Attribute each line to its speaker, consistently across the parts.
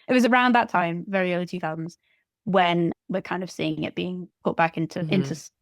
Speaker 1: it was around that time, very early 2000s, when we're kind of seeing it being put back into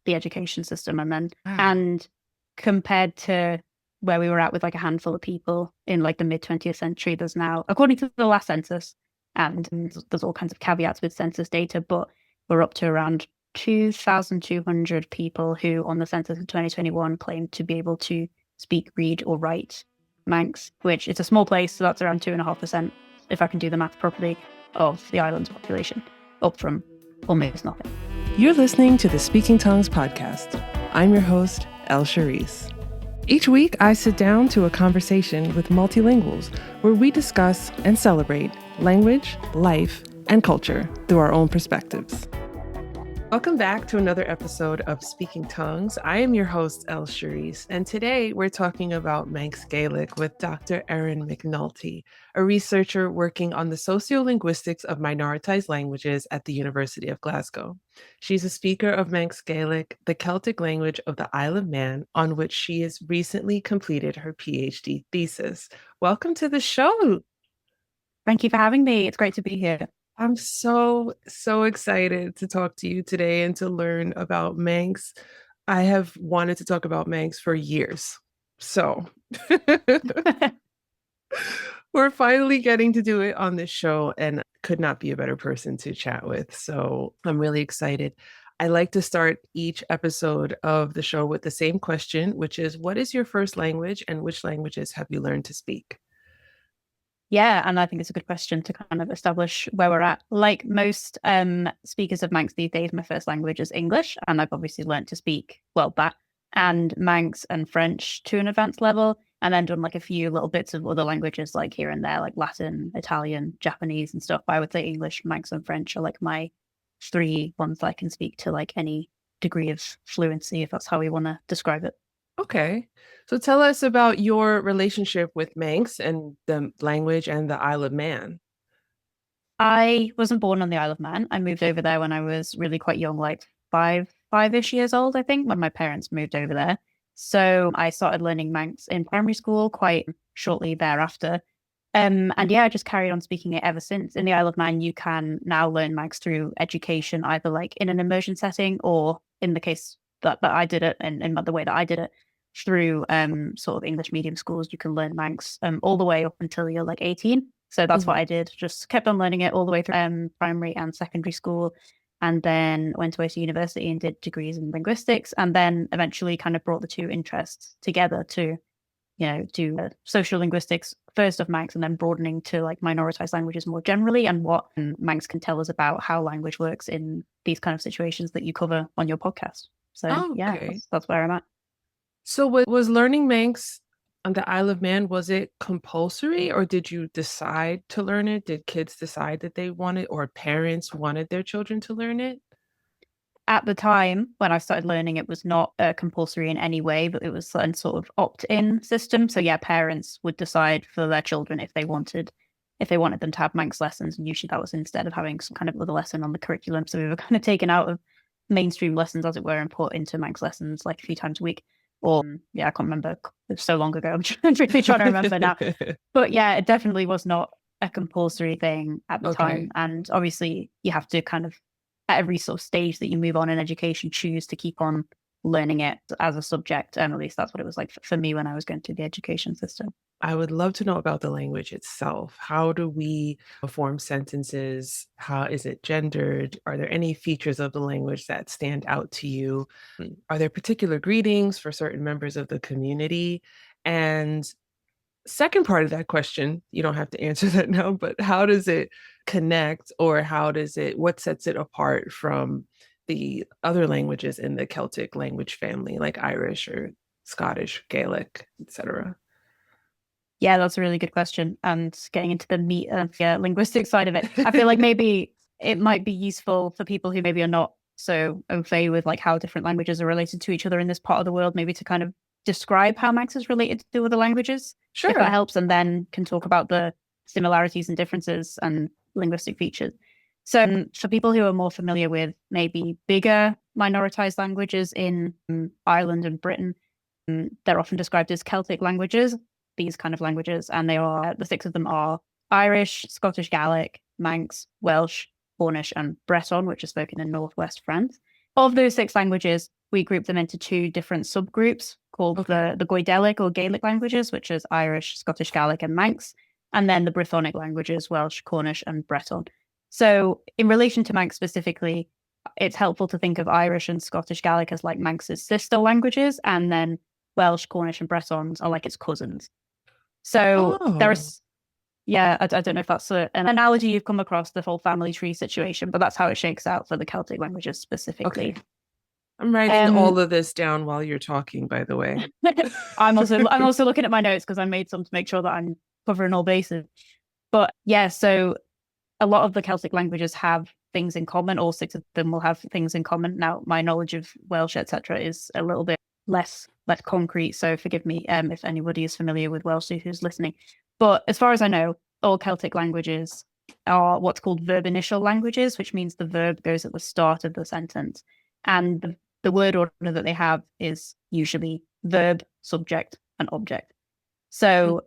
Speaker 1: the education system. And compared to where we were at with like a handful of people in like the mid 20th century, there's now, according to the last census, and there's all kinds of caveats with census data, but we're up to around 2,200 people who on the census of 2021 claimed to be able to speak, read or write Manx, which is a small place, so that's around 2.5%, if I can do the math properly, of the island's population, up from almost nothing.
Speaker 2: You're listening to the Speaking Tongues podcast. I'm your host, El Charisse. Each week, I sit down to a conversation with multilinguals where we discuss and celebrate language, life, and culture through our own perspectives. Welcome back to another episode of Speaking Tongues. I am your host, El Charisse, and today we're talking about Manx Gaelic with Dr. Erin McNulty, a researcher working on the sociolinguistics of minoritized languages at the University of Glasgow. She's a speaker of Manx Gaelic, the Celtic language of the Isle of Man, on which she has recently completed her PhD thesis. Welcome to the show.
Speaker 1: Thank you for having me. It's great to be here.
Speaker 2: I'm so excited to talk to you today and to learn about Manx. I have wanted to talk about Manx for years. So we're finally getting to do it on this show, and could not be a better person to chat with. So I'm really excited. I like to start each episode of the show with the same question, which is, what is your first language and which languages have you learned to speak?
Speaker 1: Yeah, and I think it's a good question to kind of establish where we're at. Like most speakers of Manx these days, my first language is English, and I've obviously learned to speak, well, that and Manx and French to an advanced level, and then done like a few little bits of other languages like here and there, like Latin, Italian, Japanese and stuff. But I would say English, Manx and French are like my three ones that I can speak to like any degree of fluency, if that's how we want to describe it.
Speaker 2: Okay. So tell us about your relationship with Manx and the language and the Isle of Man.
Speaker 1: I wasn't born on the Isle of Man. I moved over there when I was really quite young, like five-ish years old, I think, when my parents moved over there. So I started learning Manx in primary school quite shortly thereafter. And yeah, I just carried on speaking it ever since. In the Isle of Man, you can now learn Manx through education, either like in an immersion setting or in the case that I did it and the way that I did it, through sort of English medium schools. You can learn Manx all the way up until you're like 18. So that's what I did. Just kept on learning it all the way through primary and secondary school. And then went away to university and did degrees in linguistics. And then eventually kind of brought the two interests together to, do social linguistics first of Manx and then broadening to like minoritized languages more generally and what Manx can tell us about how language works in these kind of situations that you cover on your podcast. So yeah, that's where I'm at.
Speaker 2: So was learning Manx on the Isle of Man, was it compulsory or did you decide to learn it? Did kids decide that they wanted, or parents wanted their children to learn it?
Speaker 1: At the time when I started learning, it was not compulsory in any way, but it was a sort of opt-in system. So yeah, parents would decide for their children if they wanted them to have Manx lessons. And usually that was instead of having some kind of other lesson on the curriculum. So we were kind of taken out of mainstream lessons, as it were, and put into Manx lessons like a few times a week. Or yeah, I can't remember. It was so long ago. I'm really trying to remember now. But yeah, it definitely was not a compulsory thing at the time. And obviously you have to kind of, at every sort of stage that you move on in education, choose to keep on learning it as a subject. And at least that's what it was like for me when I was going through the education system.
Speaker 2: I would love to know about the language itself. How do we form sentences? How is it gendered? Are there any features of the language that stand out to you? Are there particular greetings for certain members of the community? And second part of that question, you don't have to answer that now, but how does it connect, or what sets it apart from the other languages in the Celtic language family, like Irish or Scottish, Gaelic, etc.?
Speaker 1: Yeah, that's a really good question. And getting into the meat of the linguistic side of it, I feel like maybe it might be useful for people who maybe are not so au fait with like how different languages are related to each other in this part of the world, maybe to kind of describe how Manx is related to other languages.
Speaker 2: Sure.
Speaker 1: If that helps, and then can talk about the similarities and differences and linguistic features. So for people who are more familiar with maybe bigger minoritized languages in Ireland and Britain, they're often described as Celtic languages, these kind of languages, and the six of them are Irish, Scottish Gaelic, Manx, Welsh, Cornish, and Breton, which are spoken in northwest France. Of those 6 languages, we group them into 2 different subgroups called the Goidelic or Gaelic languages, which is Irish, Scottish Gaelic, and Manx, and then the Brythonic languages, Welsh, Cornish, and Breton. So in relation to Manx specifically, it's helpful to think of Irish and Scottish Gaelic as like Manx's sister languages, and then Welsh, Cornish, and Bretons are like its cousins. So there's, I don't know if that's an analogy you've come across, the whole family tree situation, but that's how it shakes out for the Celtic languages specifically.
Speaker 2: Okay. I'm writing all of this down while you're talking, by the way.
Speaker 1: I'm also looking at my notes because I made some to make sure that I'm covering all bases. But yeah, so a lot of the Celtic languages have things in common. All 6 of them will have things in common. Now, my knowledge of Welsh, etc., is a little bit less concrete, so forgive me if anybody is familiar with Welsh who's listening. But as far as I know, all Celtic languages are what's called verb-initial languages, which means the verb goes at the start of the sentence. And the word order that they have is usually verb, subject, and object. So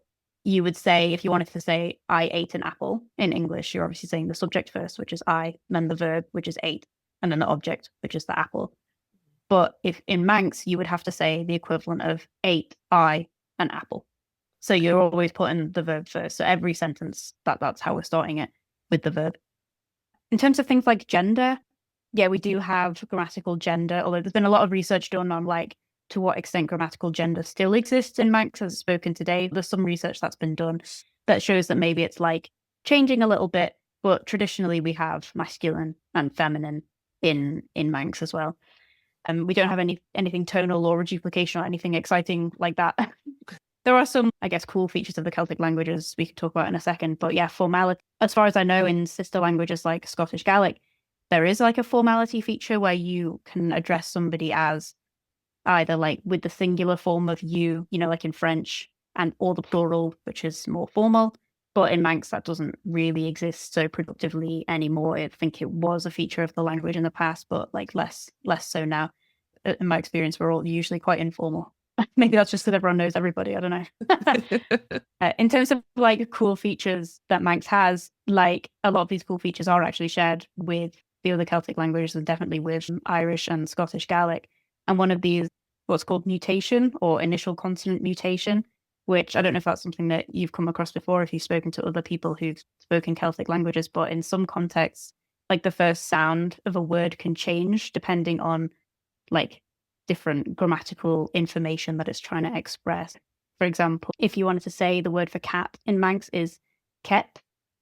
Speaker 1: you would say, if you wanted to say, I ate an apple in English, you're obviously saying the subject first, which is I, then the verb, which is ate, and then the object, which is the apple. But if in Manx, you would have to say the equivalent of ate, I, an apple. So you're always putting the verb first. So every sentence, that's how we're starting it, with the verb. In terms of things like gender, yeah, we do have grammatical gender, although there's been a lot of research done on like to what extent grammatical gender still exists in Manx as spoken today. There's some research that's been done that shows that maybe it's like changing a little bit, but traditionally we have masculine and feminine in Manx as well. And we don't have anything tonal or reduplication or anything exciting like that. There are some, I guess, cool features of the Celtic languages we can talk about in a second. But yeah, formality, as far as I know, in sister languages like Scottish Gaelic, there is like a formality feature where you can address somebody as either like with the singular form of you, like in French, and or the plural, which is more formal. But in Manx, that doesn't really exist so productively anymore. I think it was a feature of the language in the past, but like less so now. In my experience, we're all usually quite informal. Maybe that's just that everyone knows everybody. I don't know. In terms of like cool features that Manx has, like a lot of these cool features are actually shared with the other Celtic languages and definitely with Irish and Scottish Gaelic. And one of these, what's called mutation or initial consonant mutation, which I don't know if that's something that you've come across before, if you've spoken to other people who've spoken Celtic languages, but in some contexts, like the first sound of a word can change depending on like different grammatical information that it's trying to express. For example, if you wanted to say the word for cat in Manx is ket,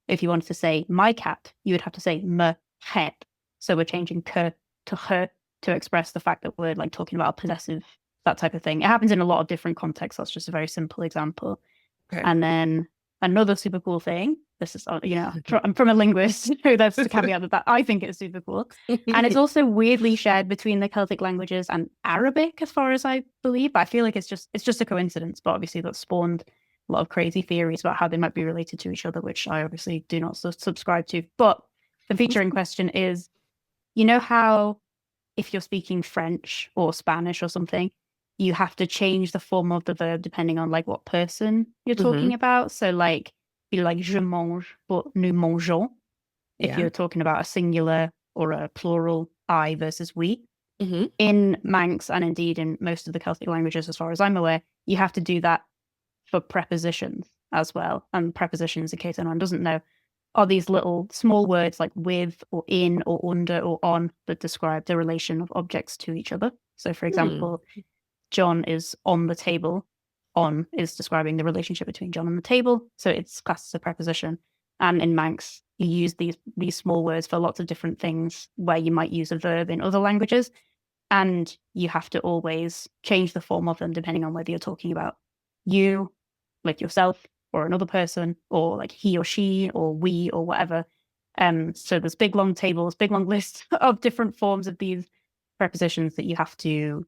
Speaker 1: if you wanted to say my cat, you would have to say m het. So we're changing k to h to express the fact that we're like talking about a possessive, that type of thing. It happens in a lot of different contexts. That's just a very simple example. Okay. And then another super cool thing, this is, I'm from a linguist, so that's the caveat that I think it's super cool. And it's also weirdly shared between the Celtic languages and Arabic, as far as I believe. But I feel like it's just a coincidence, but obviously that spawned a lot of crazy theories about how they might be related to each other, which I obviously do not subscribe to. But the feature in question is, you know how if you're speaking French or Spanish or something, you have to change the form of the verb depending on like what person you're talking about. So like, be like je mange, but nous mangeons. If you're talking about a singular or a plural, I versus we. In Manx and indeed in most of the Celtic languages, as far as I'm aware, you have to do that for prepositions as well. And prepositions, in case anyone doesn't know, are these little small words like with or in or under or on that describe the relation of objects to each other. So for example, John is on the table. On is describing the relationship between John and the table. So it's classed as a preposition. And in Manx, you use these small words for lots of different things where you might use a verb in other languages. And you have to always change the form of them depending on whether you're talking about you, like yourself, or another person, or like he or she, or we, or whatever. So there's big long lists of different forms of these prepositions that you have to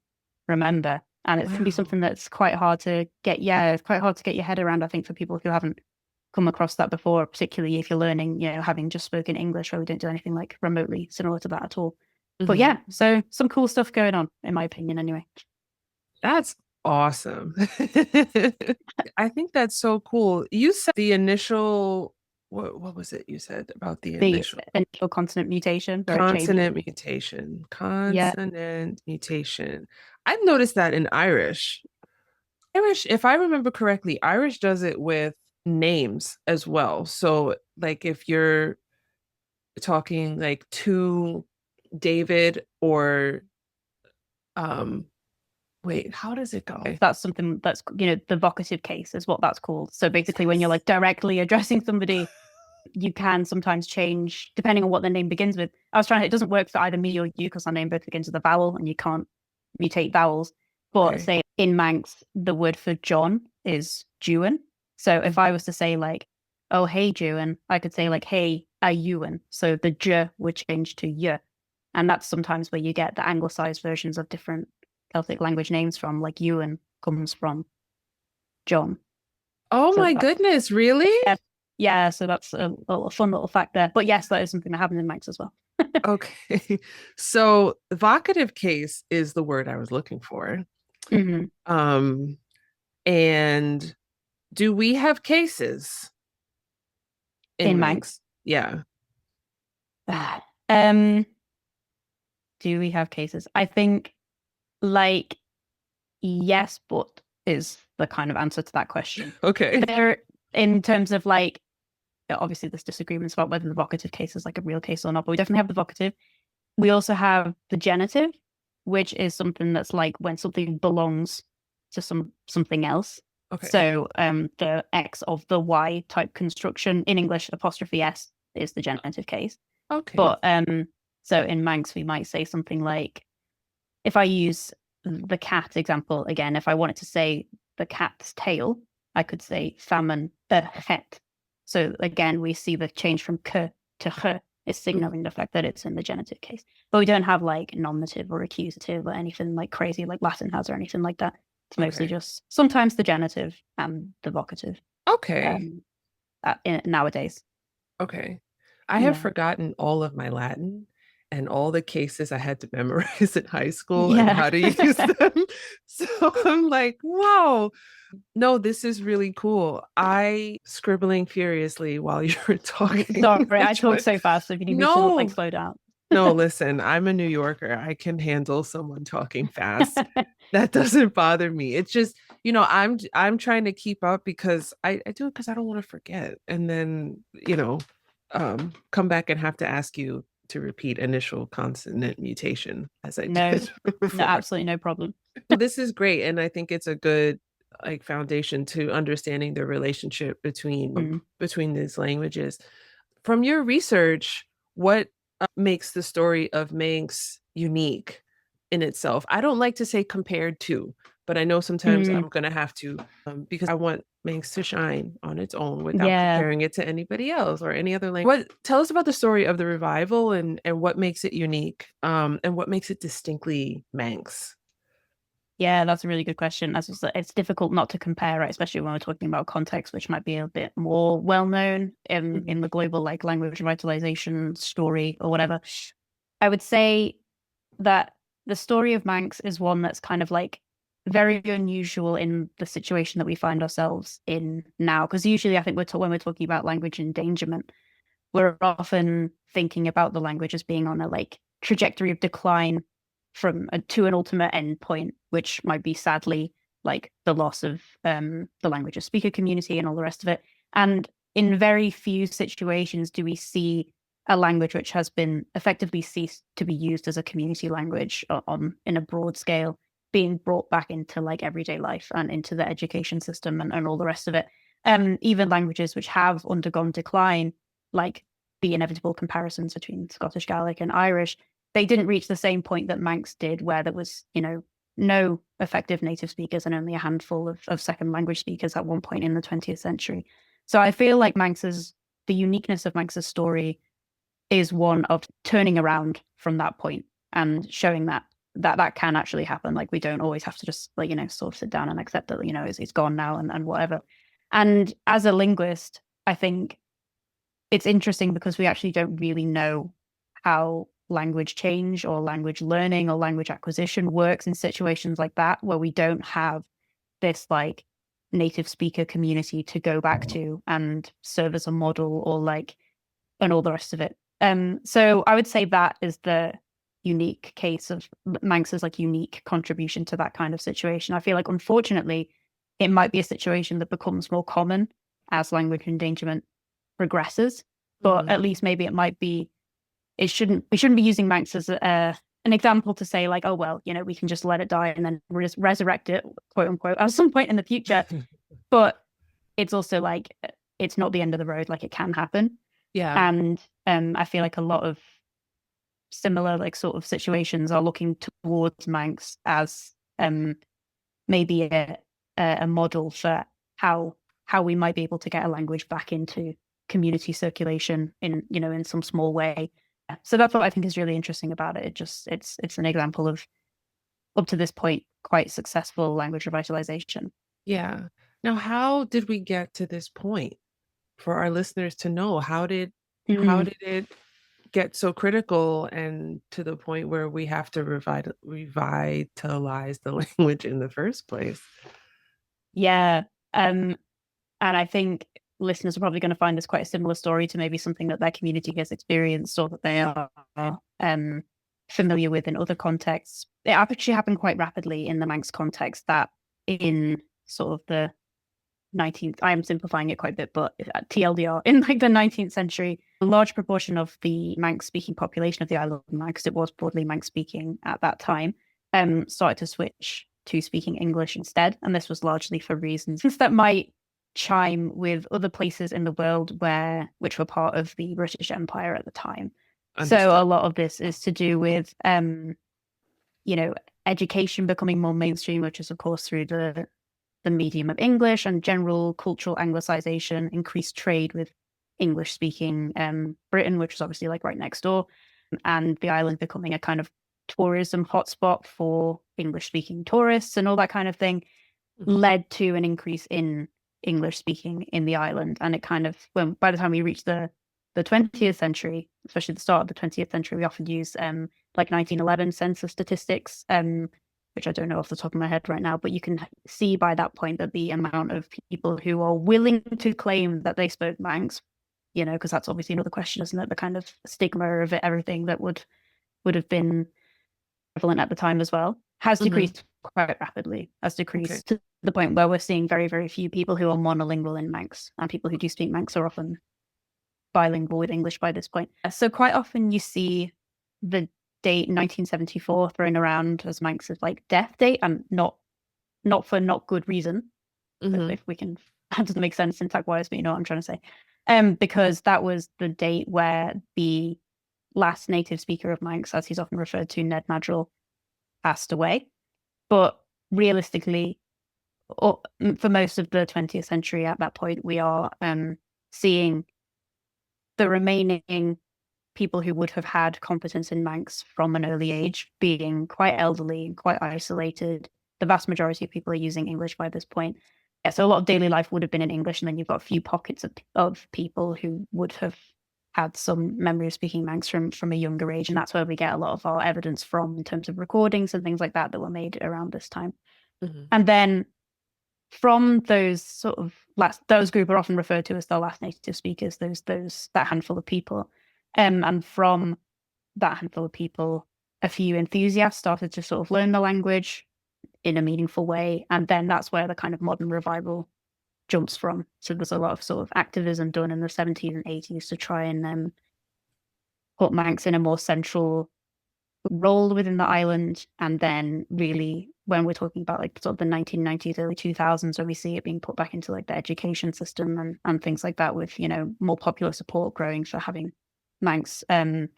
Speaker 1: remember. And it can be something that's quite hard to get. Yeah, it's quite hard to get your head around, I think, for people who haven't come across that before, particularly if you're learning, having just spoken English, where we don't do anything like remotely similar to that at all. But yeah, so some cool stuff going on, in my opinion, anyway.
Speaker 2: That's awesome. I think that's so cool. You said the initial what was it you said about the
Speaker 1: The
Speaker 2: initial?
Speaker 1: initial consonant mutation, where it changes.
Speaker 2: Consonant mutation.
Speaker 1: Yeah.
Speaker 2: Consonant mutation. I've noticed that in Irish. Irish, if I remember correctly, Irish does it with names as well. So, like, if you're talking like to David or um wait, how does it go?
Speaker 1: That's something that's, the vocative case is what that's called. So basically, when you're like directly addressing somebody, you can sometimes change depending on what their name begins with. It doesn't work for either me or you because our name both begins with a vowel and you can't mutate vowels. But
Speaker 2: Okay.
Speaker 1: say in Manx, the word for John is Juan. So if I was to say like, oh, hey, Juan, I could say like, hey, a Ewan. So the J would change to Y. And that's sometimes where you get the anglicized versions of different Celtic language names from, like Ewan comes from John.
Speaker 2: Oh
Speaker 1: So
Speaker 2: my goodness, really?
Speaker 1: yeah, so that's a fun little fact there. But yes, that is something that happens in Manx as well.
Speaker 2: Okay. So vocative case is the word I was looking for.
Speaker 1: Mm-hmm.
Speaker 2: Um, and do we have cases in
Speaker 1: In
Speaker 2: Manx?
Speaker 1: Manx.
Speaker 2: Yeah.
Speaker 1: Um, do we have cases? I think like yes, but is the kind of answer to that question.
Speaker 2: Okay.
Speaker 1: There, in terms of like, obviously there's disagreements about whether the vocative case is like a real case or not, but we definitely have the vocative. We also have the genitive, which is something that's like when something belongs to something else.
Speaker 2: Okay.
Speaker 1: So the X of the Y type construction in English, apostrophe S is the genitive case.
Speaker 2: Okay.
Speaker 1: But so in Manx, we might say something like, if I use the cat example again, if I wanted to say the cat's tail, I could say famine het. So again, we see the change from k to h is signaling the fact that it's in the genitive case. But we don't have like nominative or accusative or anything like crazy like Latin has or anything like that. It's mostly just sometimes the genitive and the vocative.
Speaker 2: Okay.
Speaker 1: Nowadays.
Speaker 2: Okay. I have forgotten all of my Latin and all the cases I had to memorize in high school and how to use them. So I'm like, wow. No, this is really cool. I scribbling furiously while you were talking.
Speaker 1: Sorry, I talk so fast. So if you need me to like slow down.
Speaker 2: No, listen, I'm a New Yorker. I can handle someone talking fast. That doesn't bother me. It's just, I'm trying to keep up because I do it because I don't want to forget. And then, come back and have to ask you to repeat initial consonant mutation as I did before.
Speaker 1: No, absolutely no problem.
Speaker 2: So this is great. And I think it's a good like foundation to understanding the relationship between these languages. From your research, what makes the story of Manx unique in itself? I don't like to say compared to, but I know sometimes I'm going to have to because I want Manx to shine on its own without comparing it to anybody else or any other language. Tell us about the story of the revival and what makes it unique and what makes it distinctly Manx.
Speaker 1: Yeah, that's a really good question. As it's difficult not to compare, right? Especially when we're talking about context, which might be a bit more well known in the global like language revitalization story or whatever. I would say that the story of Manx is one that's kind of like very unusual in the situation that we find ourselves in now. Because usually, I think when we're talking about language endangerment, we're often thinking about the language as being on a like trajectory of decline to an ultimate end point, which might be sadly like the loss of the language of speaker community and all the rest of it. And in very few situations do we see a language which has been effectively ceased to be used as a community language in a broad scale being brought back into like everyday life and into the education system and all the rest of it. Even languages which have undergone decline, like the inevitable comparisons between Scottish Gaelic and Irish, they didn't reach the same point that Manx did, where there was, no effective native speakers and only a handful of second language speakers at one point in the 20th century. So I feel like the uniqueness of Manx's story is one of turning around from that point and showing that can actually happen. Like we don't always have to just like, sort of sit down and accept that, it's gone now and whatever. And as a linguist, I think it's interesting because we actually don't really know how language change or language learning or language acquisition works in situations like that, where we don't have this like native speaker community to go back to and serve as a model, or like, and all the rest of it. So I would say that is the unique case of Manx's like unique contribution to that kind of situation. I feel like, unfortunately, it might be a situation that becomes more common as language endangerment progresses, but at least maybe it might be, we shouldn't be using Manx as an example to say like, oh, well, we can just let it die and then resurrect it, quote unquote, at some point in the future. But it's also like, it's not the end of the road. Like, it can happen.
Speaker 2: Yeah.
Speaker 1: And I feel like a lot of similar like sort of situations are looking towards Manx as maybe a model for how we might be able to get a language back into community circulation in some small way. So that's what I think is really interesting about it. It's an example of, up to this point, quite successful language revitalization.
Speaker 2: Yeah. Now, how did we get to this point? For our listeners to know, how did it get so critical and to the point where we have to revitalize the language in the first place?
Speaker 1: Yeah. And I think listeners are probably going to find this quite a similar story to maybe something that their community has experienced or that they are familiar with in other contexts. It actually happened quite rapidly in the Manx context, that in sort of the 19th, I am simplifying it quite a bit, but TLDR, in like the 19th century, a large proportion of the Manx speaking population of the Isle of Man, because it was broadly Manx speaking at that time, started to switch to speaking English instead. And this was largely for reasons that might chime with other places in the world which were part of the British Empire at the time.
Speaker 2: Understood.
Speaker 1: So a lot of this is to do with education becoming more mainstream, which is of course through the medium of English, and general cultural anglicization, increased trade with English speaking Britain, which was obviously like right next door, and the island becoming a kind of tourism hotspot for English speaking tourists and all that kind of thing, led to an increase in English speaking in the island. And it kind of, by the time we reached the 20th century, especially the start of the 20th century, we often use like 1911 census statistics, which I don't know off the top of my head right now, but you can see by that point that the amount of people who are willing to claim that they spoke Manx, because that's obviously another question, isn't it? The kind of stigma of everything that would have been prevalent at the time as well, has decreased quite rapidly, to the point where we're seeing very, very few people who are monolingual in Manx, and people who do speak Manx are often bilingual with English by this point. So quite often you see the date 1974 thrown around as Manx's like death date, and not for not good reason. If we can, that doesn't make sense syntax wise, but you know what I'm trying to say. Because that was the date where the last native speaker of Manx, as he's often referred to, Ned Madrill, passed away. But realistically, for most of the 20th century at that point, we are seeing the remaining people who would have had competence in Manx from an early age being quite elderly and quite isolated. The vast majority of people are using English by this point. Yeah, so a lot of daily life would have been in English, and then you've got a few pockets of people who would have had some memory of speaking Manx from a younger age, and that's where we get a lot of our evidence from in terms of recordings and things like that were made around this time. And then from those sort of those group are often referred to as the last native speakers, that handful of people. And from that handful of people, a few enthusiasts started to sort of learn the language in a meaningful way. And then that's where the kind of modern revival jumps from. So there's a lot of sort of activism done in the 70s and 80s to try and put Manx in a more central role within the island. And then really, when we're talking about like sort of the 1990s, early 2000s, where we see it being put back into like the education system and things like that, with, more popular support growing for having Manx in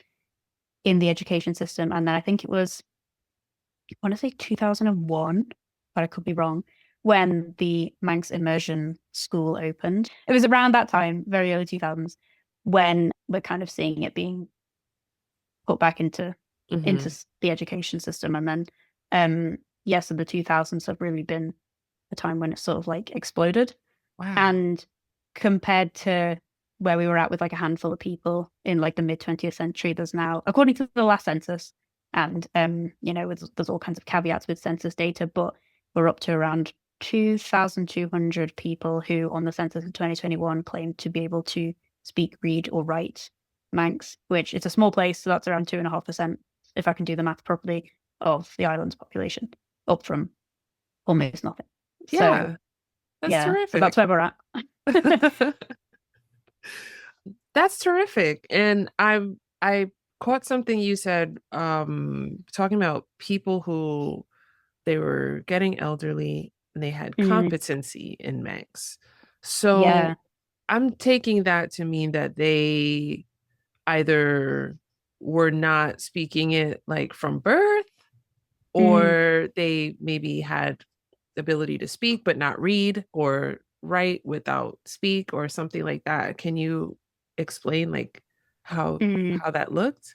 Speaker 1: the education system. And then I think it was, I want to say 2001, but I could be wrong, when the Manx immersion school opened. It was around that time, very early 2000s, when we're kind of seeing it being put back into the education system. And then, so the 2000s have really been a time when it sort of like exploded.
Speaker 2: Wow.
Speaker 1: And compared to where we were at with like a handful of people in like the mid 20th century, there's now, according to the last census, and there's all kinds of caveats with census data, but we're up to around 2,200 people who, on the census of 2021, claimed to be able to speak, read, or write Manx, which it's a small place, so that's around 2.5%, if I can do the math properly, of the island's population, up from almost nothing.
Speaker 2: Yeah,
Speaker 1: So,
Speaker 2: that's
Speaker 1: yeah, so
Speaker 2: terrific.
Speaker 1: that's where we're at.
Speaker 2: That's terrific. And I caught something you said, talking about people who they were getting elderly and they had competency in Manx.
Speaker 1: Yeah.
Speaker 2: So I'm taking that to mean that they either were not speaking it like from birth, or they maybe had the ability to speak but not read, or write without speak, or something like that. Can you explain like how that looked?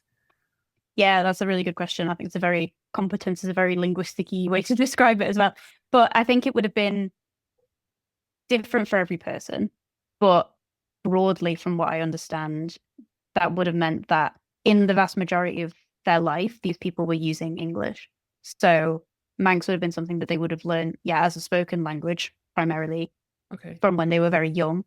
Speaker 1: Yeah, that's a really good question. I think competence is a very linguistic-y way to describe it as well. But I think it would have been different for every person. But broadly, from what I understand, that would have meant that in the vast majority of their life, these people were using English. So Manx would have been something that they would have learned, as a spoken language, primarily from when they were very young.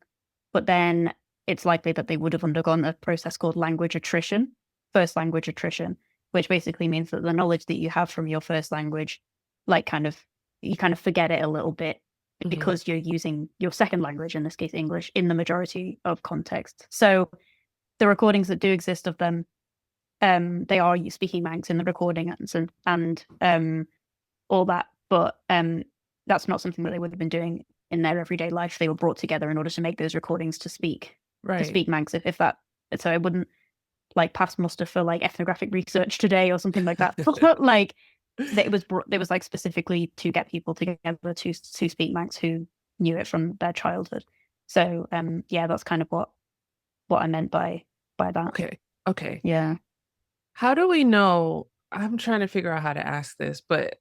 Speaker 1: But then it's likely that they would have undergone a process called language attrition, first language attrition, which basically means that the knowledge that you have from your first language, you kind of forget it a little bit because you're using your second language, in this case English, in the majority of contexts. So the recordings that do exist of them, they are speaking Manx in the recording and all that, but that's not something that they would have been doing in their everyday life. They were brought together in order to make those recordings to speak Manx. If that, so it wouldn't pass muster for ethnographic research today or something like that. But it was specifically to get people together to speak Manx who knew it from their childhood. So that's kind of what I meant by that.
Speaker 2: Okay.
Speaker 1: Yeah.
Speaker 2: How do we know? I'm trying to figure out how to ask this, but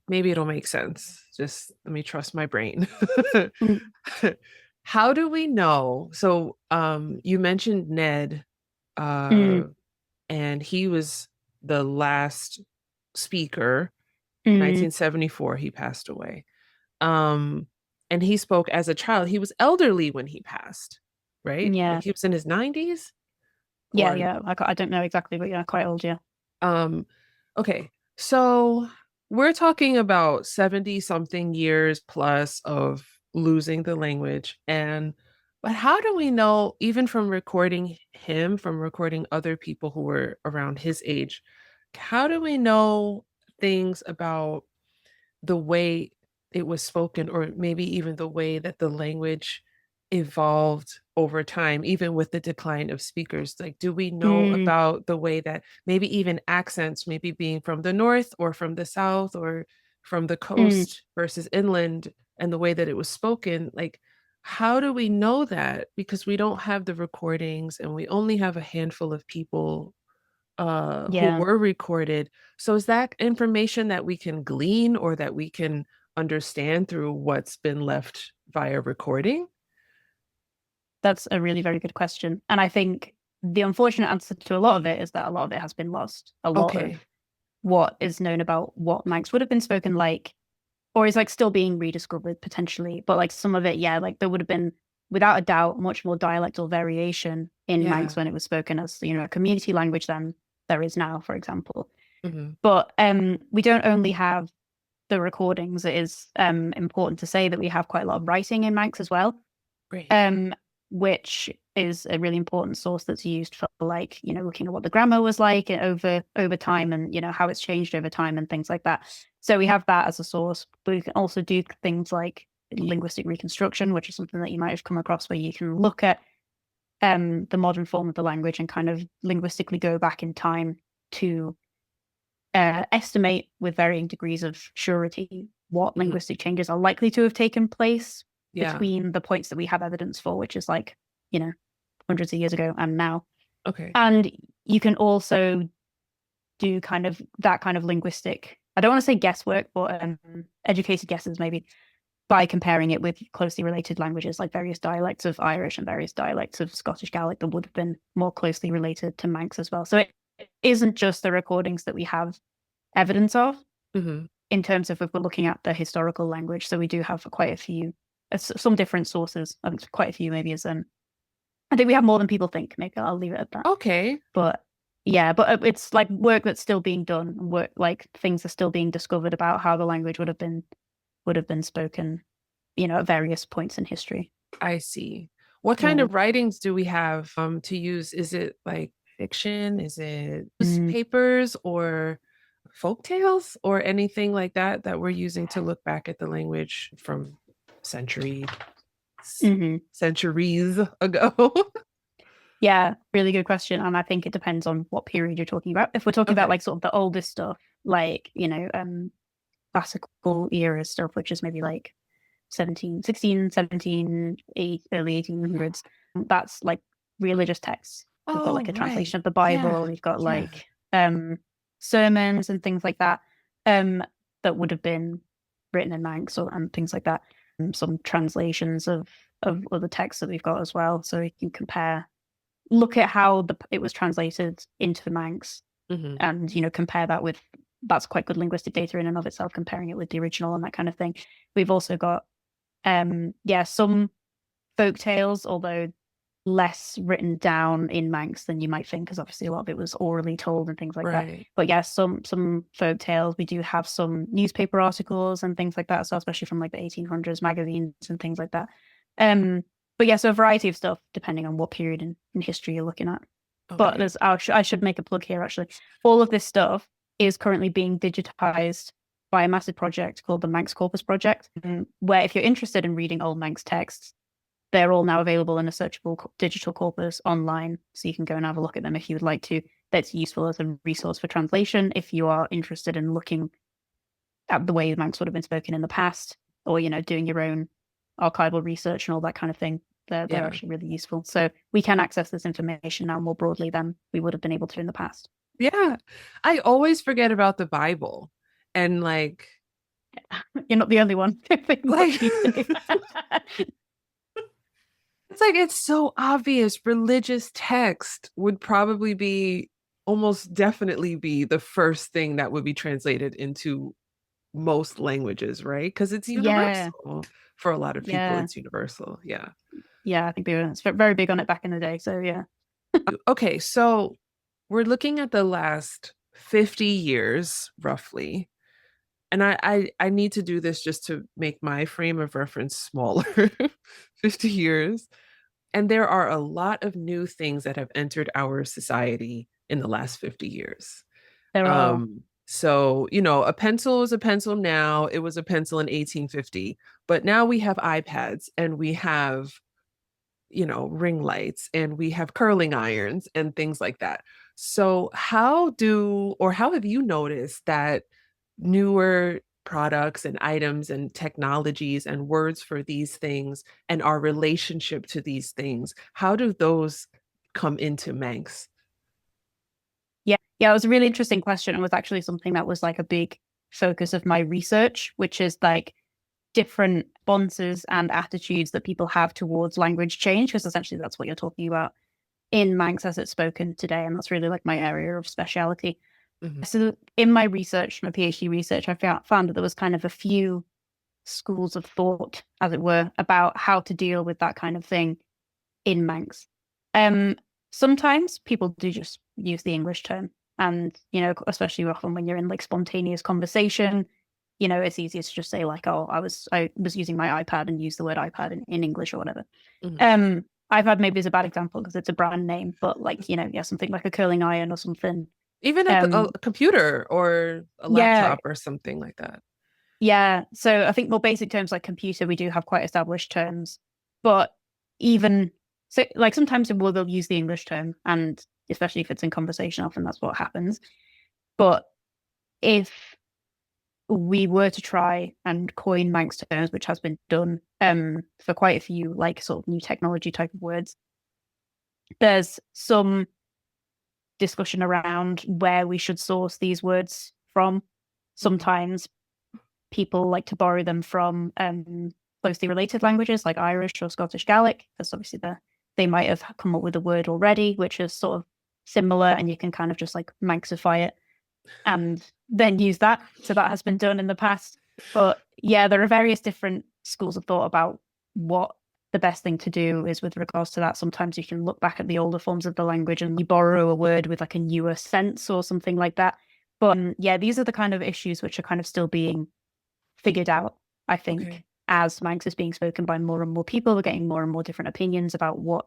Speaker 2: maybe it'll make sense. Just let me trust my brain. How do we know? So you mentioned Ned, and he was the last speaker. 1974 he passed away. And he spoke as a child. He was elderly when he passed, right?
Speaker 1: Yeah.
Speaker 2: Like he was in his 90s.
Speaker 1: Yeah. I don't know exactly, but yeah, quite old. Yeah.
Speaker 2: Okay. So we're talking about 70 something years plus of losing the language. But how do we know, even from recording him, from recording other people who were around his age, how do we know things about the way it was spoken, or maybe even the way that the language evolved over time, even with the decline of speakers? Like, do we know about the way that maybe even accents, maybe being from the north or from the south or from the coast versus inland, and the way that it was spoken? Like, how do we know that? Because we don't have the recordings and we only have a handful of people who were recorded. So is that information that we can glean or that we can understand through what's been left via recording?
Speaker 1: That's a really very good question. And I think the unfortunate answer to a lot of it is that a lot of it has been lost. A lot of what is known about what Manx would have been spoken like, or is still being rediscovered potentially. But some of it, there would have been, without a doubt, much more dialectal variation in Manx when it was spoken as, a community language than there is now, for example. But we don't only have the recordings. It is important to say that we have quite a lot of writing in Manx as well. Which is a really important source that's used for looking at what the grammar was like over time, and how it's changed over time and things like that. So we have that as a source, but we can also do things like linguistic reconstruction, which is something that you might have come across, where you can look at the modern form of the language and kind of linguistically go back in time to estimate with varying degrees of surety what linguistic changes are likely to have taken place between the points that we have evidence for, which is hundreds of years ago and now. And you can also do that kind of linguistic, I don't want to say guesswork, but educated guesses maybe, by comparing it with closely related languages, like various dialects of Irish and various dialects of Scottish Gaelic that would have been more closely related to Manx as well. So it isn't just the recordings that we have evidence of. in terms of if we're looking at the historical language. So we do have quite a few, some different sources, quite a few maybe as I think we have more than people think. Maybe I'll leave it at that.
Speaker 2: Okay.
Speaker 1: But yeah, but it's like work that's still being done, and work like things are still being discovered about how the language would have been spoken, at various points in history.
Speaker 2: I see. What kind of writings do we have to use? Is it like fiction? Is it newspapers or folk tales or anything like that that we're using to look back at the language from centuries ago?
Speaker 1: Yeah, really good question. And I think it depends on what period you're talking about. If we're talking about like sort of the older stuff, like, classical era stuff, which is maybe like 17, early 1800s, that's like religious texts. We've got like a translation of the Bible. We've got like sermons and things like that that would have been written in Manx and things like that. Some translations of other texts that we've got as well. So we can look at how it was translated into Manx and, compare that with, that's quite good linguistic data in and of itself, comparing it with the original and that kind of thing. We've also got, some folk tales, although less written down in Manx than you might think, because obviously a lot of it was orally told and things like that. But yeah, some folk tales. We do have some newspaper articles and things like that, so especially from like the 1800s, magazines and things like that. But yeah, so a variety of stuff depending on what period in history you're looking at. But I should make a plug here actually. All of this stuff is currently being digitized by a massive project called the Manx Corpus Project, where if you're interested in reading old Manx texts, they're all now available in a searchable digital corpus online. So you can go and have a look at them if you would like to. That's useful as a resource for translation if you are interested in looking at the way Manx would have been spoken in the past, or, doing your own archival research and all that kind of thing. They're actually really useful. So we can access this information now more broadly than we would have been able to in the past.
Speaker 2: Yeah. I always forget about the Bible. And like,
Speaker 1: you're not the only one.
Speaker 2: Like, it's like, it's so obvious. Religious text would probably be almost definitely be the first thing that would be translated into most languages, right? Because it's universal for a lot of people. It's universal. Yeah.
Speaker 1: Yeah, I think they were very big on it back in the day. So yeah.
Speaker 2: Okay, so we're looking at the last 50 years, roughly. And I need to do this just to make my frame of reference smaller. 50 years. And there are a lot of new things that have entered our society in the last 50 years.
Speaker 1: There are.
Speaker 2: So, a pencil is a pencil now. It was a pencil in 1850. But now we have iPads and we have, ring lights and we have curling irons and things like that. So how have you noticed that newer products and items and technologies and words for these things and our relationship to these things, how do those come into Manx?
Speaker 1: Yeah, it was a really interesting question. It was actually something that was like a big focus of my research, which is like different responses and attitudes that people have towards language change, because essentially that's what you're talking about in Manx as it's spoken today, and that's really like my area of speciality. So in my research, my PhD research, I found that there was kind of a few schools of thought, as it were, about how to deal with that kind of thing in Manx. Sometimes people do just use the English term, and especially often when you're in like spontaneous conversation, it's easier to just say like, oh, I was using my iPad and use the word iPad in English or whatever. iPad maybe is a bad example because it's a brand name, but like, something like a curling iron or something.
Speaker 2: Even at a computer or a laptop or something like that.
Speaker 1: Yeah. So I think more basic terms like computer, we do have quite established terms, but even so, like sometimes they'll use the English term, and especially if it's in conversation, often that's what happens. But if we were to try and coin Manx terms, which has been done for quite a few like sort of new technology type of words, there's some discussion around where we should source these words from. Sometimes people like to borrow them from closely related languages like Irish or Scottish Gaelic, because obviously they might have come up with a word already which is sort of similar, and you can kind of just like Manxify it. and then use that. So that has been done in the past. But yeah, there are various different schools of thought about what the best thing to do is with regards to that. Sometimes you can look back at the older forms of the language and you borrow a word with like a newer sense or something like that. But yeah, these are the kind of issues which are kind of still being figured out, I think,
Speaker 2: Okay.
Speaker 1: as Manx is being spoken by more and more people. We're getting more and more different opinions about what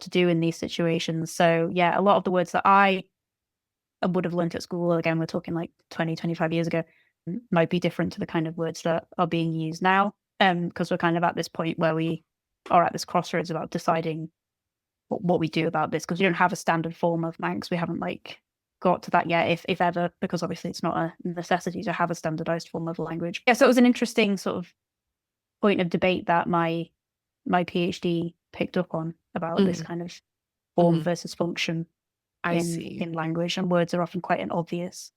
Speaker 1: to do in these situations. So yeah, a lot of the words that I would have learned at school, again, we're talking like 20, 25 years ago, might be different to the kind of words that are being used now. Because we're kind of at this point where we are at this crossroads about deciding what we do about this, because we don't have a standard form of Manx. We haven't like got to that yet, if ever, because obviously it's not a necessity to have a standardized form of language. Yeah, so it was an interesting sort of point of debate that my PhD picked up on about this kind of form versus function in language, and words are often quite an obvious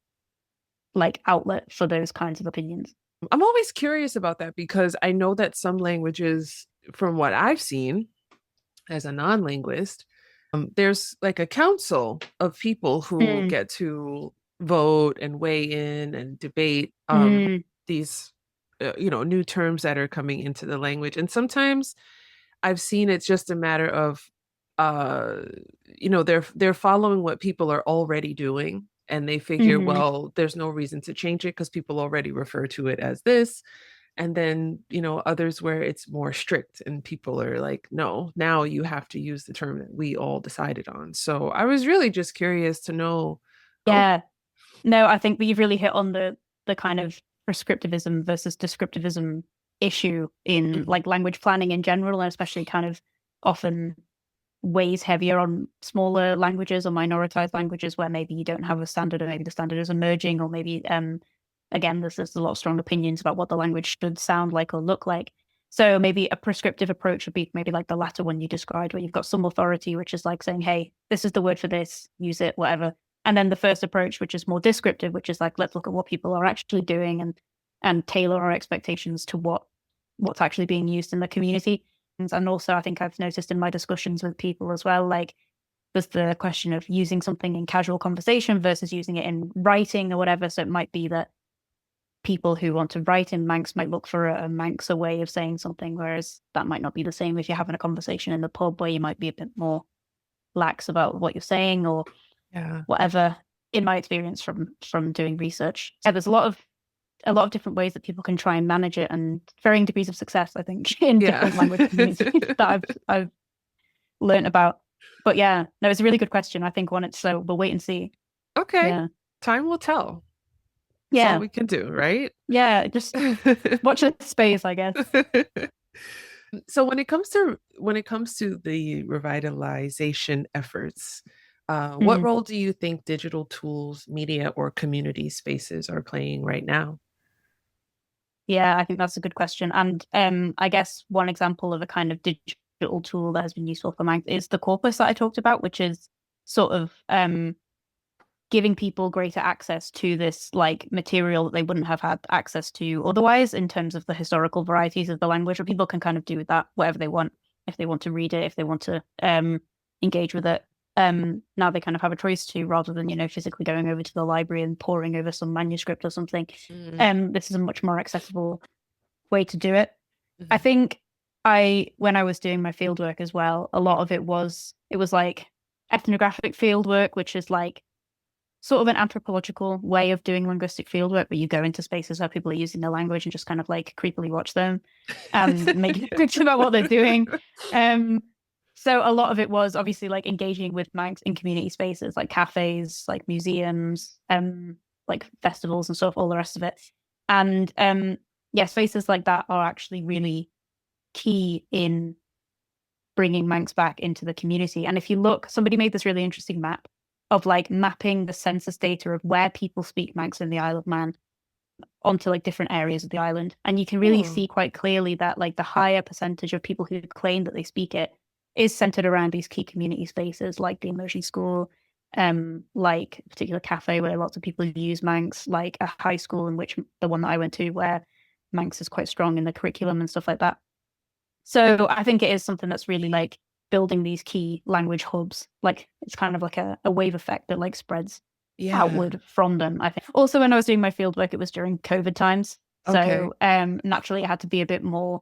Speaker 1: like outlet for those kinds of opinions.
Speaker 2: I'm always curious about that because I know that some languages, from what I've seen as a non-linguist, there's like a council of people who
Speaker 1: Mm.
Speaker 2: get to vote and weigh in and debate these, new terms that are coming into the language. And sometimes I've seen it's just a matter of, uh, they're following what people are already doing, and they figure,
Speaker 1: Mm-hmm.
Speaker 2: well, there's no reason to change it because people already refer to it as this. And then, others where it's more strict and people are like, no, now you have to use the term that we all decided on. So I was really just curious to know. Oh,
Speaker 1: Yeah, no, I think that you've really hit on the kind of prescriptivism versus descriptivism issue in
Speaker 2: mm,
Speaker 1: like language planning in general, and especially kind of often weighs heavier on smaller languages or minoritized languages where maybe you don't have a standard, or maybe the standard is emerging, or maybe again there's a lot of strong opinions about what the language should sound like or look like. So maybe a prescriptive approach would be maybe like the latter one you described, where you've got some authority, which is like saying, hey, this is the word for this, use it, whatever. And then the first approach, which is more descriptive, which is like, let's look at what people are actually doing and tailor our expectations to what's actually being used in the community. And also, I think I've noticed in my discussions with people as well, like there's the question of using something in casual conversation versus using it in writing or whatever. So it might be that people who want to write in Manx might look for a Manxer way of saying something, whereas that might not be the same if you're having a conversation in the pub where you might be a bit more lax about what you're saying or
Speaker 2: yeah.
Speaker 1: whatever. In my experience from doing research, yeah, there's a lot of different ways that people can try and manage it, and varying degrees of success, I think, in
Speaker 2: Yeah.
Speaker 1: different language communities that I've learned about. But yeah, no, it's a really good question. I think one it's so we'll wait and see.
Speaker 2: Okay.
Speaker 1: Yeah.
Speaker 2: Time will tell. That's all
Speaker 1: Yeah.
Speaker 2: we can do, right?
Speaker 1: Yeah. Just watch the space, I guess.
Speaker 2: So when it comes to the revitalization efforts, what
Speaker 1: Mm.
Speaker 2: role do you think digital tools, media, or community spaces are playing right now?
Speaker 1: Yeah, I think that's a good question. And I guess one example of a kind of digital tool that has been useful for Manx is the corpus that I talked about, which is sort of giving people greater access to this like material that they wouldn't have had access to otherwise, in terms of the historical varieties of the language, where people can kind of do with that whatever they want. If they want to read it, if they want to engage with it, now they kind of have a choice to, rather than physically going over to the library and poring over some manuscript or something.
Speaker 2: Mm,
Speaker 1: This is a much more accessible way to do it. I
Speaker 2: mhm.
Speaker 1: think when I was doing my fieldwork as well, a lot of it was like ethnographic fieldwork, which is like sort of an anthropological way of doing linguistic fieldwork, where you go into spaces where people are using their language and just kind of like creepily watch them and make pictures about what they're doing. Um, so a lot of it was obviously like engaging with Manx in community spaces like cafes, like museums, like festivals and stuff, all the rest of it. And yeah, spaces like that are actually really key in bringing Manx back into the community. And if you look, somebody made this really interesting map of like mapping the census data of where people speak Manx in the Isle of Man onto like different areas of the island. And you can really
Speaker 2: Oh,
Speaker 1: see quite clearly that like the higher percentage of people who claim that they speak it is centered around these key community spaces like the immersion school, like a particular cafe where lots of people use Manx, like a high school in which the one that I went to where Manx is quite strong in the curriculum and stuff like that. So I think it is something that's really like building these key language hubs. Like it's kind of like a wave effect that like spreads.
Speaker 2: Yeah.
Speaker 1: outward from them, I think. Also, when I was doing my fieldwork, it was during COVID times.
Speaker 2: Okay.
Speaker 1: So naturally, it had to be a bit more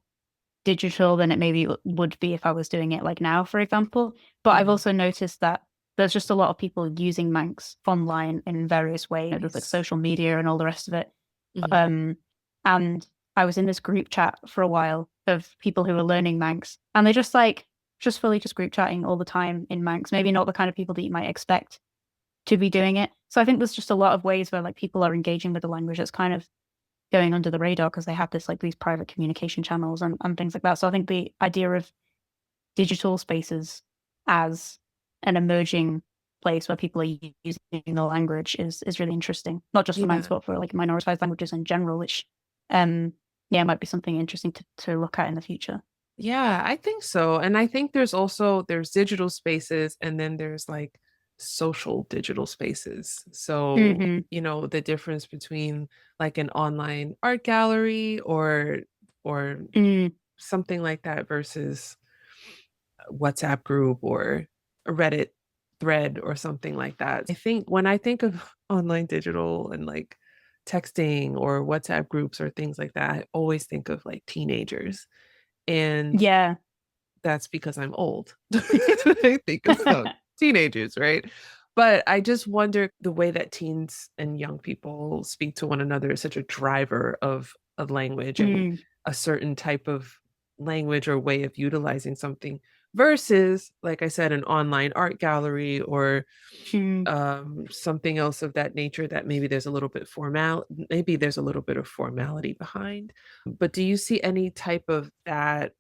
Speaker 1: digital than it maybe would be if I was doing it like now, for example. But I've
Speaker 2: Mhm.
Speaker 1: also noticed that there's just a lot of people using Manx online in various ways. There's like
Speaker 2: Nice.
Speaker 1: social media and all the rest of it.
Speaker 2: Mhm.
Speaker 1: Um, and I was in this group chat for a while of people who were learning Manx, and they just fully just group chatting all the time in Manx. Maybe not the kind of people that you might expect to be doing it. So I think there's just a lot of ways where like people are engaging with the language that's kind of going under the radar because they have this like these private communication channels and things like that. So I think the idea of digital spaces as an emerging place where people are using the language is really interesting. Not just for Manx,
Speaker 2: Yeah.
Speaker 1: but for like minoritized languages in general, which yeah, might be something interesting to look at in the future.
Speaker 2: Yeah, I think so. And I think there's digital spaces and then there's like social digital spaces. So,
Speaker 1: Hmm.
Speaker 2: the difference between like an online art gallery or
Speaker 1: Mm,
Speaker 2: something like that versus a WhatsApp group or a Reddit thread or something like that. I think when I think of online digital and like texting or WhatsApp groups or things like that, I always think of like teenagers. And
Speaker 1: yeah.
Speaker 2: that's because I'm old. I think about teenagers, right? But I just wonder the way that teens and young people speak to one another is such a driver of a language and
Speaker 1: Mm,
Speaker 2: a certain type of language or way of utilizing something versus, like I said, an online art gallery or
Speaker 1: mm.
Speaker 2: something else of that nature that maybe there's a little bit of formality behind. But do you see any type of that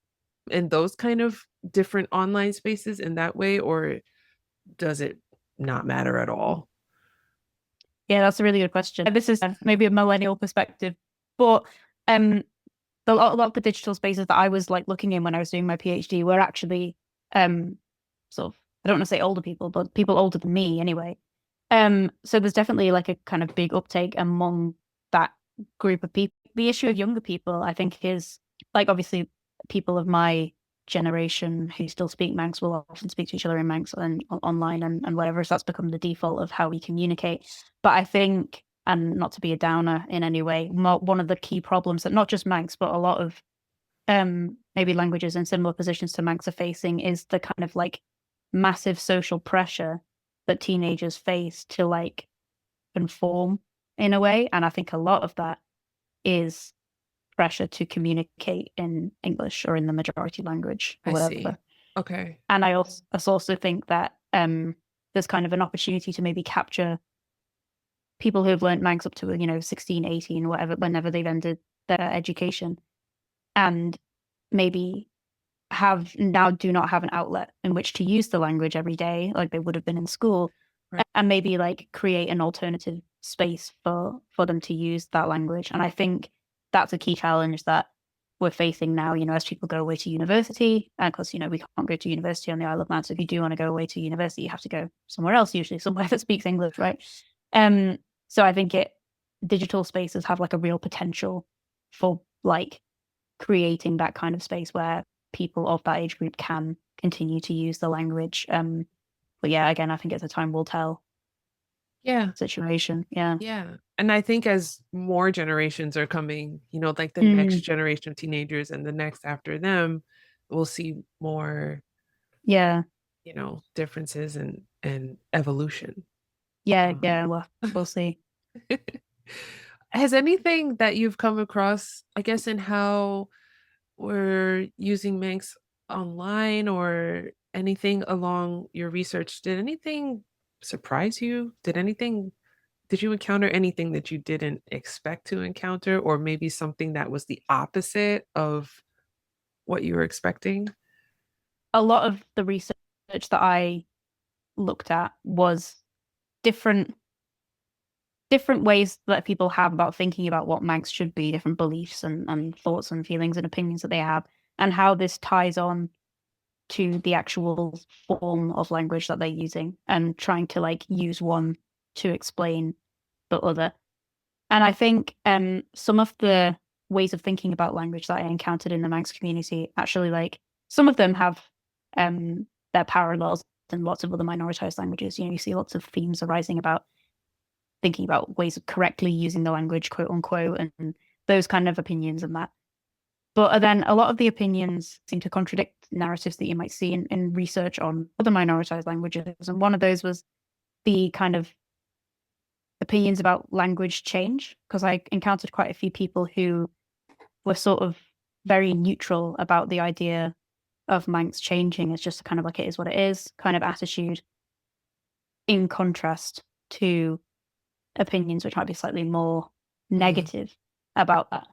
Speaker 2: in those kind of different online spaces in that way, or does it not matter at all?
Speaker 1: Yeah, that's a really good question. This is maybe a millennial perspective, but um, a lot of the digital spaces that I was like looking in when I was doing my PhD were actually um sort of I don't want to say older people, but people older than me anyway. So there's definitely like a kind of big uptake among that group of people. The issue of younger people, I think, is like obviously people of my generation who still speak Manx will often speak to each other in Manx and online and whatever. So that's become the default of how we communicate. But I think, and not to be a downer in any way, one of the key problems that not just Manx, but a lot of maybe languages in similar positions to Manx are facing is the kind of like massive social pressure that teenagers face to like conform in a way. And I think a lot of that is pressure to communicate in English or in the majority language or
Speaker 2: I
Speaker 1: whatever.
Speaker 2: see. Okay.
Speaker 1: And I also think that there's kind of an opportunity to maybe capture people who have learned Manx up to, 16, 18, whatever, whenever they've ended their education and maybe do not have an outlet in which to use the language every day like they would have been in school
Speaker 2: Right.
Speaker 1: and maybe like create an alternative space for them to use that language. And I think that's a key challenge that we're facing now, as people go away to university. And because, we can't go to university on the Isle of Man. So if you do want to go away to university, you have to go somewhere else, usually somewhere that speaks English, right? Um, so I think digital spaces have like a real potential for like creating that kind of space where people of that age group can continue to use the language. But yeah, again, I think it's a time will tell
Speaker 2: Yeah.
Speaker 1: situation. Yeah.
Speaker 2: Yeah. And I think as more generations are coming, like the next
Speaker 1: Mm,
Speaker 2: generation of teenagers and the next after them, we'll see more,
Speaker 1: yeah.
Speaker 2: differences and evolution.
Speaker 1: Yeah.
Speaker 2: Um,
Speaker 1: Yeah. Well, we'll see.
Speaker 2: has anything that you've come across, I guess, in how we're using Manx online or anything along your research, did anything surprise you? Did you encounter anything that you didn't expect to encounter, or maybe something that was the opposite of what you were expecting?
Speaker 1: A lot of the research that I looked at was different different ways that people have about thinking about what Manx should be, different beliefs and thoughts and feelings and opinions that they have, and how this ties on to the actual form of language that they're using and trying to like use one to explain the other. And I think some of the ways of thinking about language that I encountered in the Manx community actually like some of them have their parallels in lots of other minoritized languages. You see lots of themes arising about thinking about ways of correctly using the language, quote unquote, and those kind of opinions and that. But then a lot of the opinions seem to contradict narratives that you might see in research on other minoritized languages. And one of those was the kind of opinions about language change, because I encountered quite a few people who were sort of very neutral about the idea of Manx changing. It's just kind of like it is what it is kind of attitude, in contrast to opinions which might be slightly more negative about that,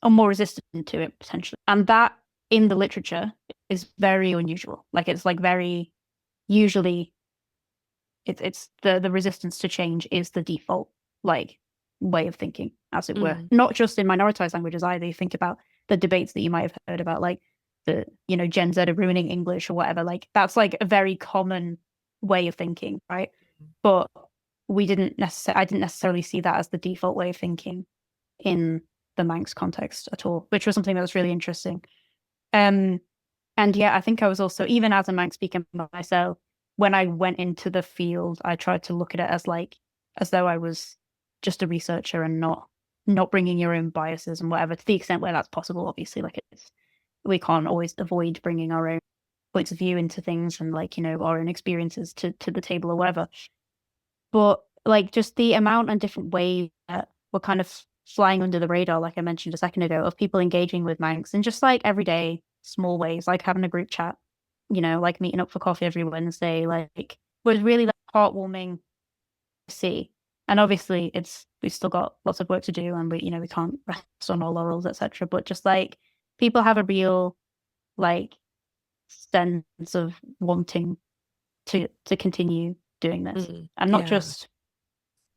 Speaker 1: or more resistant to it potentially. And that in the literature is very unusual. Like it's like very usually it's the resistance to change is the default like way of thinking, as it were. Not just in minoritized languages either. You think about the debates that you might have heard about, like the, you know, Gen Z are ruining English or whatever. Like that's like a very common way of thinking, right? But I didn't necessarily see that as the default way of thinking in the Manx context at all, which was something that was really interesting. And yeah, I think I was also, even as a Manx speaker myself, when I went into the field, I tried to look at it as though I was just a researcher and not bringing your own biases and whatever, to the extent where that's possible. Obviously, like we can't always avoid bringing our own points of view into things and like, you know, our own experiences to the table or whatever. But like just the amount and different ways that were kind of flying under the radar, like I mentioned a second ago, of people engaging with Manx in just like everyday small ways, like having a group chat, you know, like meeting up for coffee every Wednesday, like was really like heartwarming to see. And obviously we've still got lots of work to do and we can't rest on our laurels, etc. But just like people have a real like sense of wanting to continue doing this. And not just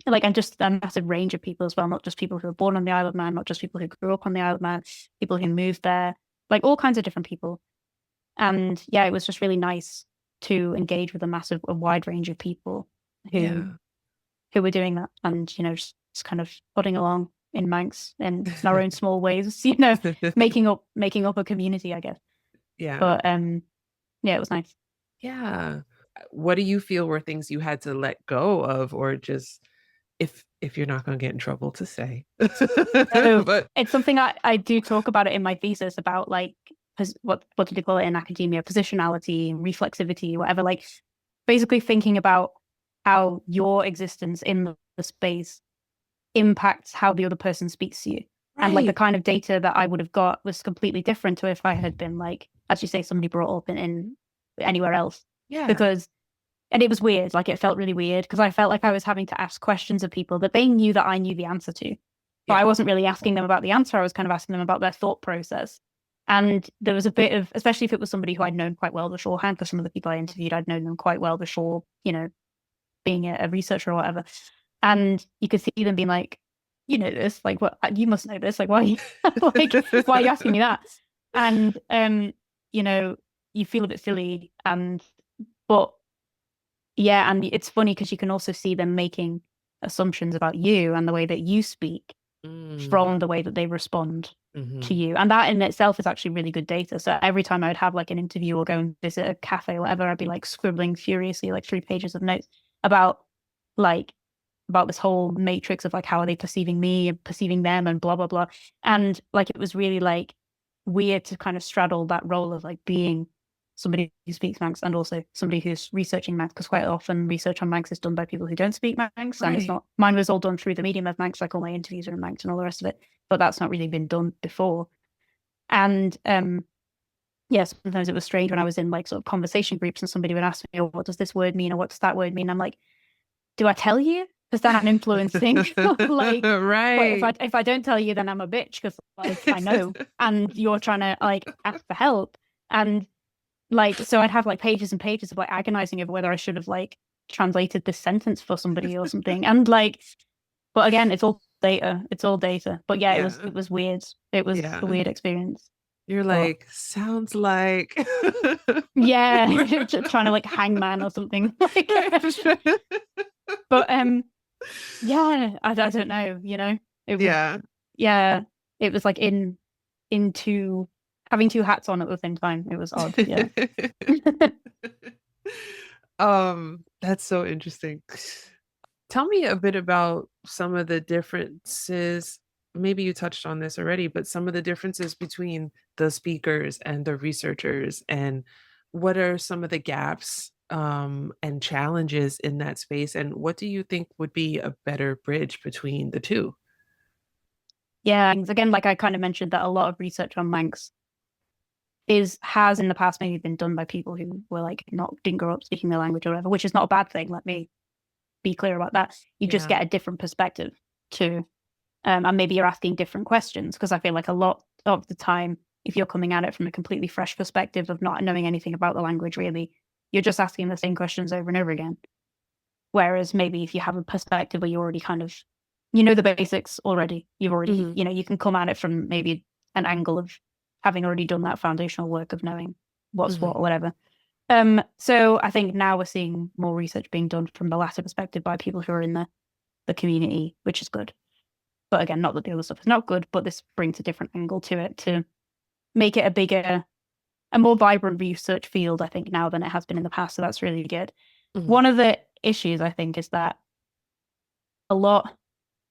Speaker 1: like, and just a massive range of people as well, not just people who were born on the Isle of Man, not just people who grew up on the Isle of Man, people who moved there, like all kinds of different people. And yeah, it was just really nice to engage with a wide range of people who were doing that, and, you know, just kind of putting along in Manx in our own small ways, you know, making up a community, I guess.
Speaker 2: Yeah.
Speaker 1: But yeah, it was nice.
Speaker 2: Yeah. What do you feel were things you had to let go of, or just if you're not going to get in trouble to say?
Speaker 1: But it's something I do talk about it in my thesis about, like, what do they call it in academia? Positionality, reflexivity, whatever. Like, basically thinking about how your existence in the space impacts how the other person speaks to you. Right. And like the kind of data that I would have got was completely different to if I had been, like, as you say, somebody brought up in anywhere else. Yeah. And it was weird. Like, it felt really weird because I felt like I was having to ask questions of people that they knew that I knew the answer to. But I wasn't really asking them about the answer. I was kind of asking them about their thought process. And there was a bit of, especially if it was somebody who I'd known quite well beforehand, because some of the people I interviewed, I'd known them quite well before, you know, being a researcher or whatever. And you could see them being like, you know this, like, what, you must know this, like, why are you asking me that? And you know, you feel a bit silly, but yeah, and it's funny because you can also see them making assumptions about you and the way that you speak from the way that they respond to you. And that in itself is actually really good data. So every time I would have like an interview or go and visit a cafe or whatever, I'd be like scribbling furiously like 3 pages of notes about this whole matrix of like, how are they perceiving me and perceiving them and blah, blah, blah. And like, it was really like weird to kind of straddle that role of like being somebody who speaks Manx and also somebody who's researching Manx, because quite often research on Manx is done by people who don't speak Manx. Right. And it's not, mine was all done through the medium of Manx, like all my interviews are in Manx and all the rest of it, but that's not really been done before. And yeah, sometimes it was strange when I was in like sort of conversation groups and somebody would ask me, oh, what does this word mean? Or what does that word mean? I'm like, do I tell you? Because then I'm influencing. Like, right. If I don't tell you, then I'm a bitch because like I know, and you're trying to like ask for help. And like, so I'd have like pages and pages of like agonizing over whether I should have like translated this sentence for somebody or something. And like, but again, it's all data. It's all data. But yeah, it was weird. It was a weird experience.
Speaker 2: You're like, sounds like.
Speaker 1: Yeah, trying to like hangman or something. But yeah, I don't know, you know. It was, yeah, it was like into having 2 hats on at the same time. It was odd. Yeah.
Speaker 2: That's so interesting. Tell me a bit about some of the differences. Maybe you touched on this already, but some of the differences between the speakers and the researchers, and what are some of the gaps and challenges in that space, and what do you think would be a better bridge between the two?
Speaker 1: Yeah, and again, like I kind of mentioned that a lot of research on Manx has in the past maybe been done by people who were like not didn't grow up speaking the language or whatever, which is not a bad thing. Let me be clear about that. You just
Speaker 2: Yeah.
Speaker 1: get a different perspective to, and maybe you're asking different questions, because I feel like a lot of the time, if you're coming at it from a completely fresh perspective of not knowing anything about the language, really, you're just asking the same questions over and over again. Whereas maybe if you have a perspective where you already kind of, you know, the basics already, you've already,
Speaker 2: Hmm.
Speaker 1: you know, you can come at it from maybe an angle of having already done that foundational work of knowing what's what or
Speaker 2: Hmm.
Speaker 1: whatever. So I think now we're seeing more research being done from the latter perspective by people who are in the community, which is good. But again, not that the other stuff is not good, but this brings a different angle to it to make it a more vibrant research field, I think, now than it has been in the past. So that's really good.
Speaker 2: Hmm.
Speaker 1: One of the issues, I think, is that a lot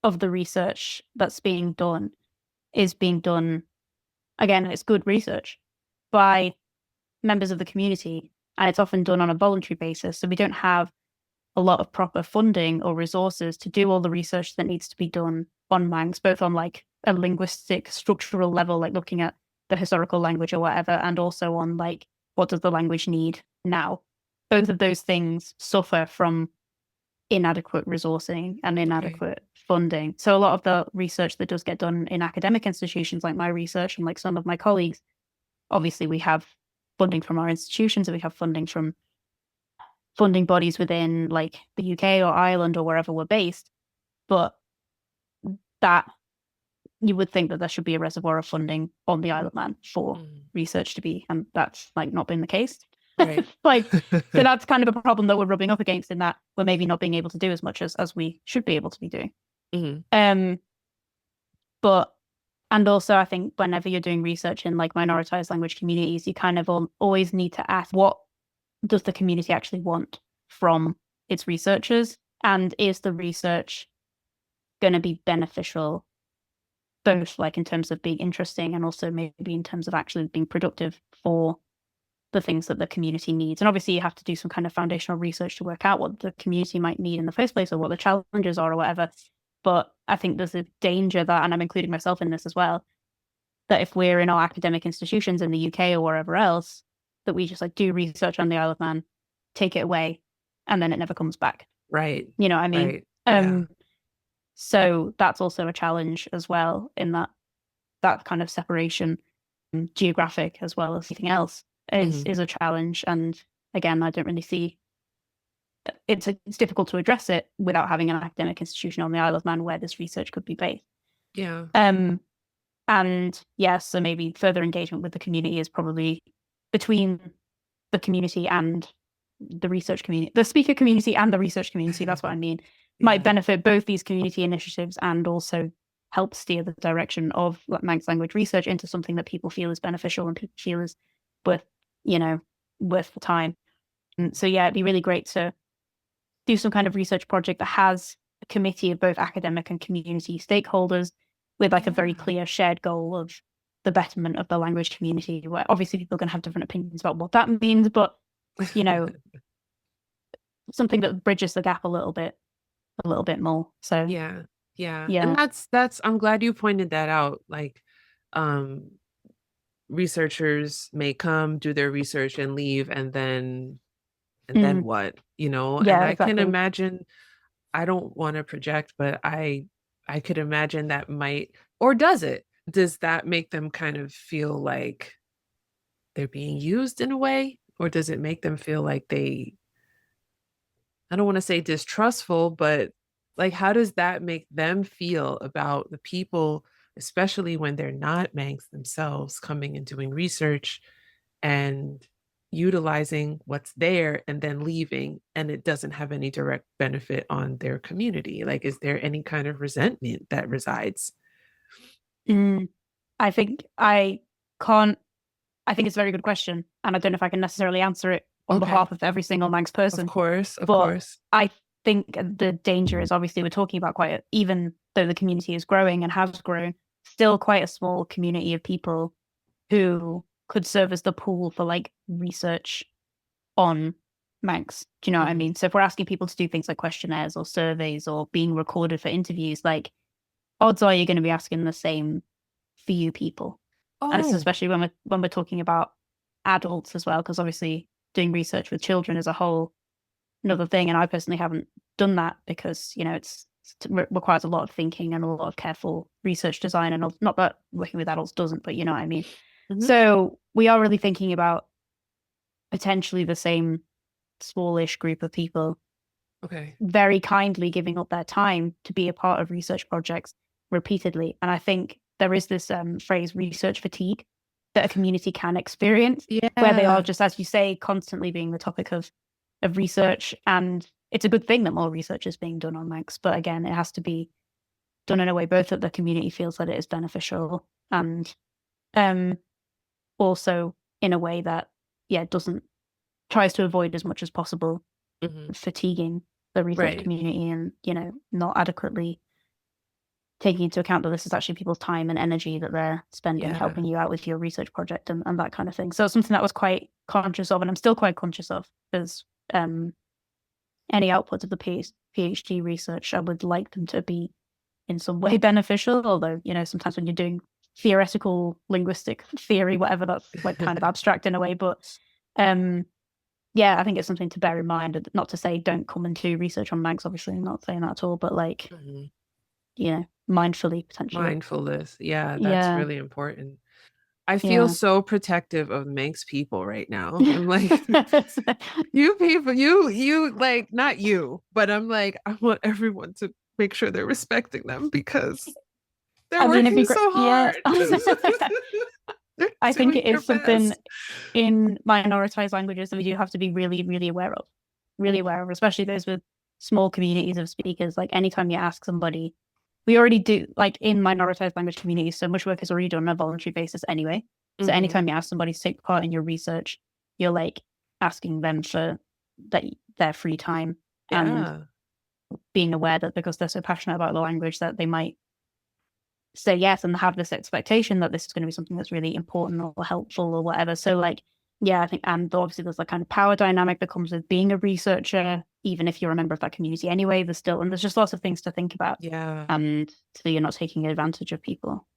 Speaker 1: of the research that's being done is being done, again, it's good research by members of the community, and it's often done on a voluntary basis. So we don't have a lot of proper funding or resources to do all the research that needs to be done on Manx, both on like a linguistic structural level, like looking at the historical language or whatever, and also on like what does the language need now. Both of those things suffer from inadequate resourcing and
Speaker 2: Okay.
Speaker 1: inadequate funding. So a lot of the research that does get done in academic institutions, like my research and like some of my colleagues, obviously we have funding from our institutions and we have funding from funding bodies within like the UK or Ireland or wherever we're based. But that you would think that there should be a reservoir of funding on the Isle of Man for
Speaker 2: Mm.
Speaker 1: research to be, and that's like not been the case.
Speaker 2: Right.
Speaker 1: Like, so that's kind of a problem that we're rubbing up against, in that we're maybe not being able to do as much as we should be able to be doing.
Speaker 2: Hmm.
Speaker 1: Um, but and also I think whenever you're doing research in like minoritized language communities, you kind of always need to ask, what does the community actually want from its researchers, and is the research going to be beneficial, both like in terms of being interesting and also maybe in terms of actually being productive for the things that the community needs. And obviously you have to do some kind of foundational research to work out what the community might need in the first place or what the challenges are or whatever. But I think there's a danger that, and I'm including myself in this as well, that if we're in our academic institutions in the UK or wherever else, that we just like do research on the Isle of Man, take it away, and then it never comes back.
Speaker 2: Right.
Speaker 1: You know what I mean?
Speaker 2: Right. Yeah.
Speaker 1: So that's also a challenge as well, in that kind of separation, geographic as well as anything else, is
Speaker 2: Hmm.
Speaker 1: is a challenge. And again, I don't really see it's difficult to address it without having an academic institution on the Isle of Man where this research could be based.
Speaker 2: Yeah.
Speaker 1: Um, and yes, so maybe further engagement with the community is probably between the community and the research community, the speaker community and the research community. That's what I mean. Might
Speaker 2: Yeah.
Speaker 1: benefit both these community initiatives and also help steer the direction of like Manx language research into something that people feel is beneficial and people feel is worth, you know, worth the time. And so yeah, it'd be really great to do some kind of research project that has a committee of both academic and community stakeholders with like a very
Speaker 2: Yeah.
Speaker 1: clear shared goal of the betterment of the language community, where obviously people are going to have different opinions about what that means, but you know, something that bridges the gap a little bit more. So
Speaker 2: Yeah. Yeah. And
Speaker 1: yeah.
Speaker 2: that's I'm glad you pointed that out. Like, um, researchers may come, do their research and leave, and then
Speaker 1: Mm,
Speaker 2: what, you know? And
Speaker 1: yeah,
Speaker 2: I can
Speaker 1: exactly.
Speaker 2: imagine, I don't want to project, but I could imagine that might, or does it? Does that make them kind of feel like they're being used in a way? Or does it make them feel like I don't want to say distrustful, but like, how does that make them feel about the people, especially when they're not Manx themselves, coming and doing research and utilizing what's there and then leaving, and it doesn't have any direct benefit on their community? Like, is there any kind of resentment that resides?
Speaker 1: Mm, I think I can't. I think it's a very good question, and I don't know if I can necessarily answer it on
Speaker 2: Okay.
Speaker 1: behalf of every single Manx
Speaker 2: Of
Speaker 1: person.
Speaker 2: course, of
Speaker 1: But
Speaker 2: course.
Speaker 1: I think the danger is obviously we're talking about even though the community is growing and has grown, still quite a small community of people who could serve as the pool for like research on Manx. Do you know what I mean? So if we're asking people to do things like questionnaires or surveys or being recorded for interviews, like odds are you're going to be asking the same few people. And this is especially when we're talking about adults as well, because obviously doing research with children is a whole another thing. And I personally haven't done that because, you know, it requires a lot of thinking and a lot of careful research design. And not that working with adults doesn't, but you know what I mean? Mm-hmm. So we are really thinking about potentially the same smallish group of people very kindly giving up their time to be a part of research projects repeatedly. And I think there is this phrase research fatigue that a community can experience where they are just, as you say, constantly being the topic of research. And it's a good thing that more research is being done on Manx, but again, it has to be done in a way both that the community feels that it is beneficial and also in a way that tries to avoid as much as possible fatiguing the research community and, you know, not adequately taking into account that this is actually people's time and energy that they're spending helping you out with your research project and that kind of thing. So it's something that I was quite conscious of, and I'm still quite conscious of, because any outputs of the PhD research, I would like them to be in some way beneficial, although, you know, sometimes when you're doing theoretical linguistic theory, whatever, that's like kind of abstract in a way, but I think it's something to bear in mind. Not to say don't come and do research on Manx, obviously, I'm not saying that at all, but like, you know, mindfully, potentially.
Speaker 2: Mindfulness. Yeah, that's really important. I feel so protective of Manx people right now. I'm like, you people, you like, not you, but I'm like, I want everyone to make sure they're respecting them because they're working so hard.
Speaker 1: I think it is something in minoritized languages that we do have to be really, really aware of, especially those with small communities of speakers. Like anytime you ask somebody, we already do, like in minoritized language communities, so much work is already done on a voluntary basis anyway. So anytime you ask somebody to take part in your research, you're like asking them for their free time and being aware that because they're so passionate about the language that they might say yes and have this expectation that this is going to be something that's really important or helpful or whatever. So like, I think, and obviously there's that kind of power dynamic that comes with being a researcher, even if you're a member of that community anyway, there's just lots of things to think about. And so you're not taking advantage of people.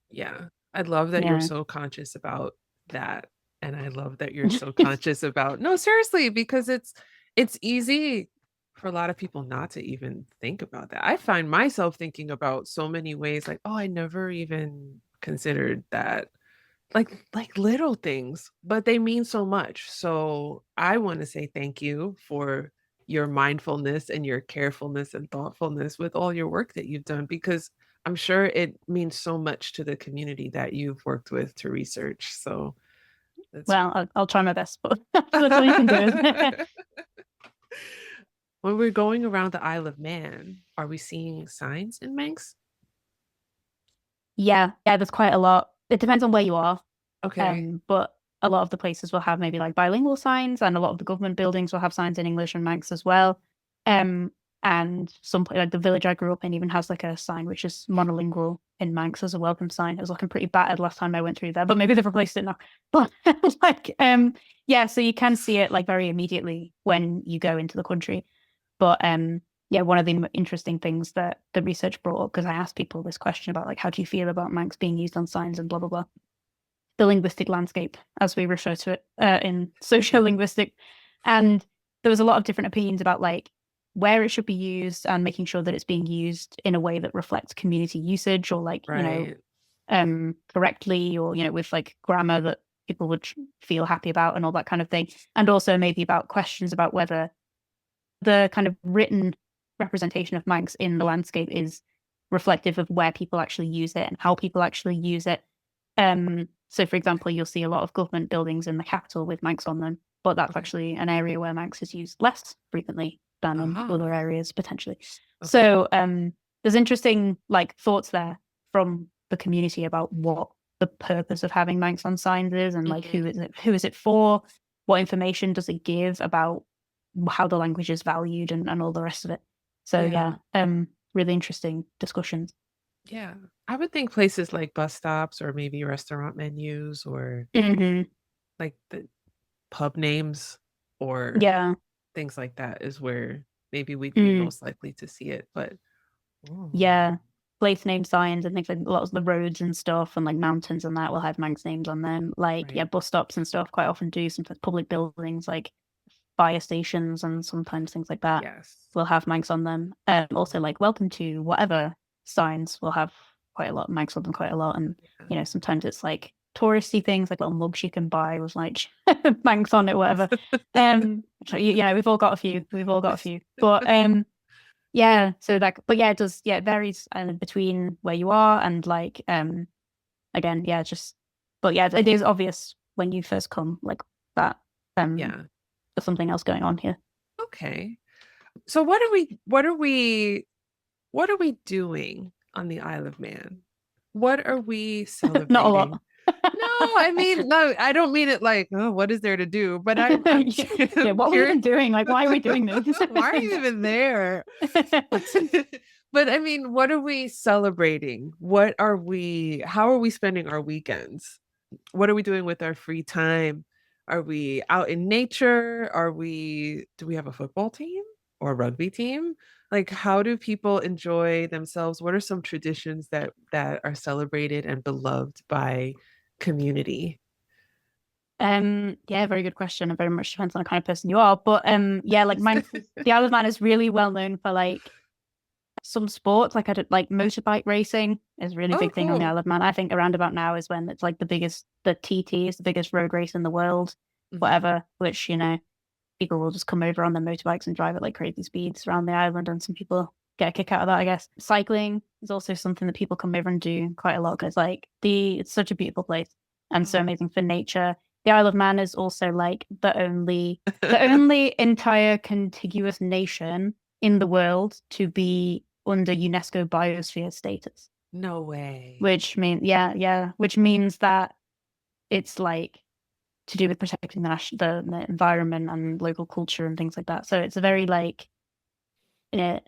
Speaker 2: I love that you're so conscious about that. And I love that you're so conscious about, no, seriously, because it's easy for a lot of people not to even think about that. I find myself thinking about so many ways, like, oh, I never even considered that, like little things, but they mean so much. So I want to say thank you for your mindfulness and your carefulness and thoughtfulness with all your work that you've done, because I'm sure it means so much to the community that you've worked with to research. So
Speaker 1: I'll try my best, but that's all you can do.
Speaker 2: When we're going around the Isle of Man, are we seeing signs in Manx?
Speaker 1: Yeah, there's quite a lot. It depends on where you are.
Speaker 2: Okay.
Speaker 1: But a lot of the places will have maybe like bilingual signs, and a lot of the government buildings will have signs in English and Manx as well. And some like the village I grew up in even has like a sign which is monolingual in Manx as a welcome sign. It was looking pretty battered last time I went through there, but maybe they've replaced it now. But like, so you can see it like very immediately when you go into the country. But one of the interesting things that the research brought up, because I asked people this question about like, how do you feel about Manx being used on signs and blah, blah, blah. The linguistic landscape, as we refer to it in sociolinguistics. And there was a lot of different opinions about like where it should be used and making sure that it's being used in a way that reflects community usage or like, you know, correctly, or, you know, with like grammar that people would feel happy about and all that kind of thing. And also maybe about questions about whether the kind of written representation of Manx in the landscape is reflective of where people actually use it and how people actually use it. So, for example, you'll see a lot of government buildings in the capital with Manx on them, but that's actually an area where Manx is used less frequently than in other areas, potentially. So there's interesting like thoughts there from the community about what the purpose of having Manx on signs is, and like who is it for? What information does it give about how the language is valued and all the rest of it? So
Speaker 2: Yeah.
Speaker 1: really interesting discussions.
Speaker 2: Yeah. I would think places like bus stops or maybe restaurant menus or
Speaker 1: Hmm.
Speaker 2: like the pub names or
Speaker 1: Yeah.
Speaker 2: things like that is where maybe we'd be
Speaker 1: Mm.
Speaker 2: most likely to see it. But oh,
Speaker 1: Yeah. Place name signs and things like lots of the roads and stuff and like mountains and that will have Manx names on them. Like, yeah,
Speaker 2: right.
Speaker 1: bus stops and stuff quite often do. Sometimes public buildings like fire stations and sometimes things like that
Speaker 2: Yes.
Speaker 1: will have Manx on them. Also like welcome to whatever signs will have quite a lot of Manx on them quite a lot. And,
Speaker 2: Yeah.
Speaker 1: you know, sometimes it's like touristy things like little mugs you can buy with like Manx on it, whatever. So, yeah, we've all got a few. We've all got a few. But yeah, so like, but yeah, it does, yeah, it varies between where you are and like, again, yeah, just, but yeah, it is obvious when you first come, like that,
Speaker 2: Yeah.
Speaker 1: there's something else going on here.
Speaker 2: Okay. So what are we doing on the Isle of Man? What are we
Speaker 1: Not a
Speaker 2: celebrating?
Speaker 1: lot.
Speaker 2: No, I mean, no, I don't mean it like, oh, what is there to do? But I'm
Speaker 1: Yeah, what are we
Speaker 2: curious.
Speaker 1: even doing? Like, why are we doing this?
Speaker 2: Why are you even there? But I mean, what are we celebrating? How are we spending our weekends? What are we doing with our free time? Are we out in nature? Do we have a football team or a rugby team? Like, how do people enjoy themselves? What are some traditions that are celebrated and beloved by community?
Speaker 1: Yeah, very good question. It very much depends on the kind of person you are. But yeah, like the Isle of Man is really well known for like some sports. Like I don't like motorbike racing is a really
Speaker 2: Oh,
Speaker 1: big thing on the
Speaker 2: cool.
Speaker 1: Isle of Man. I think around about now is when it's like the TT is the biggest road race in the world,
Speaker 2: Mhm.
Speaker 1: whatever, which, you know, people will just come over on their motorbikes and drive at like crazy speeds around the island, and some people get a kick out of that, I guess. Cycling is also something that people come over and do quite a lot because like it's such a beautiful place and so
Speaker 2: Oh.
Speaker 1: amazing for nature. The Isle of Man is also like the only entire contiguous nation in the world to be under UNESCO biosphere status,
Speaker 2: No way.
Speaker 1: which means which means that it's like to do with protecting the environment and local culture and things like that. So it's a very like uh,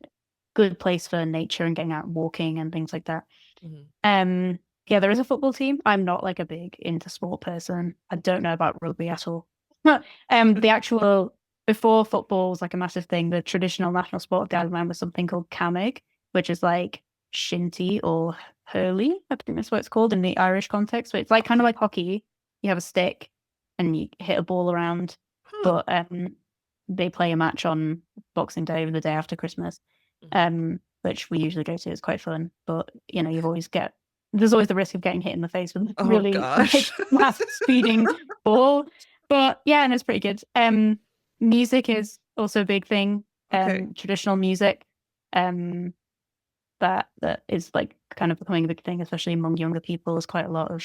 Speaker 1: good place for nature and getting out and walking and things like that.
Speaker 2: Mhm.
Speaker 1: Um, yeah, there is a football team. I'm not like a big into sport person. I don't know about rugby at all. The actual before football was like a massive thing. The traditional national sport of the Isle of Man was something called camig, which is like shinty or hurley. I think that's what it's called in the Irish context. But it's like kind of
Speaker 2: Okay.
Speaker 1: like hockey. You have a stick and you hit a ball around,
Speaker 2: Huh.
Speaker 1: but they play a match on Boxing Day or the day after Christmas,
Speaker 2: Mhm.
Speaker 1: which we usually go to. It's quite fun, but you know, there's always the risk of getting hit in the face with a
Speaker 2: Oh
Speaker 1: really
Speaker 2: gosh.
Speaker 1: like fast speeding ball. But yeah, and it's pretty good. Music is also a big thing.
Speaker 2: Okay.
Speaker 1: Traditional music, um, that is like kind of becoming a big thing, especially among younger people. There's quite a lot of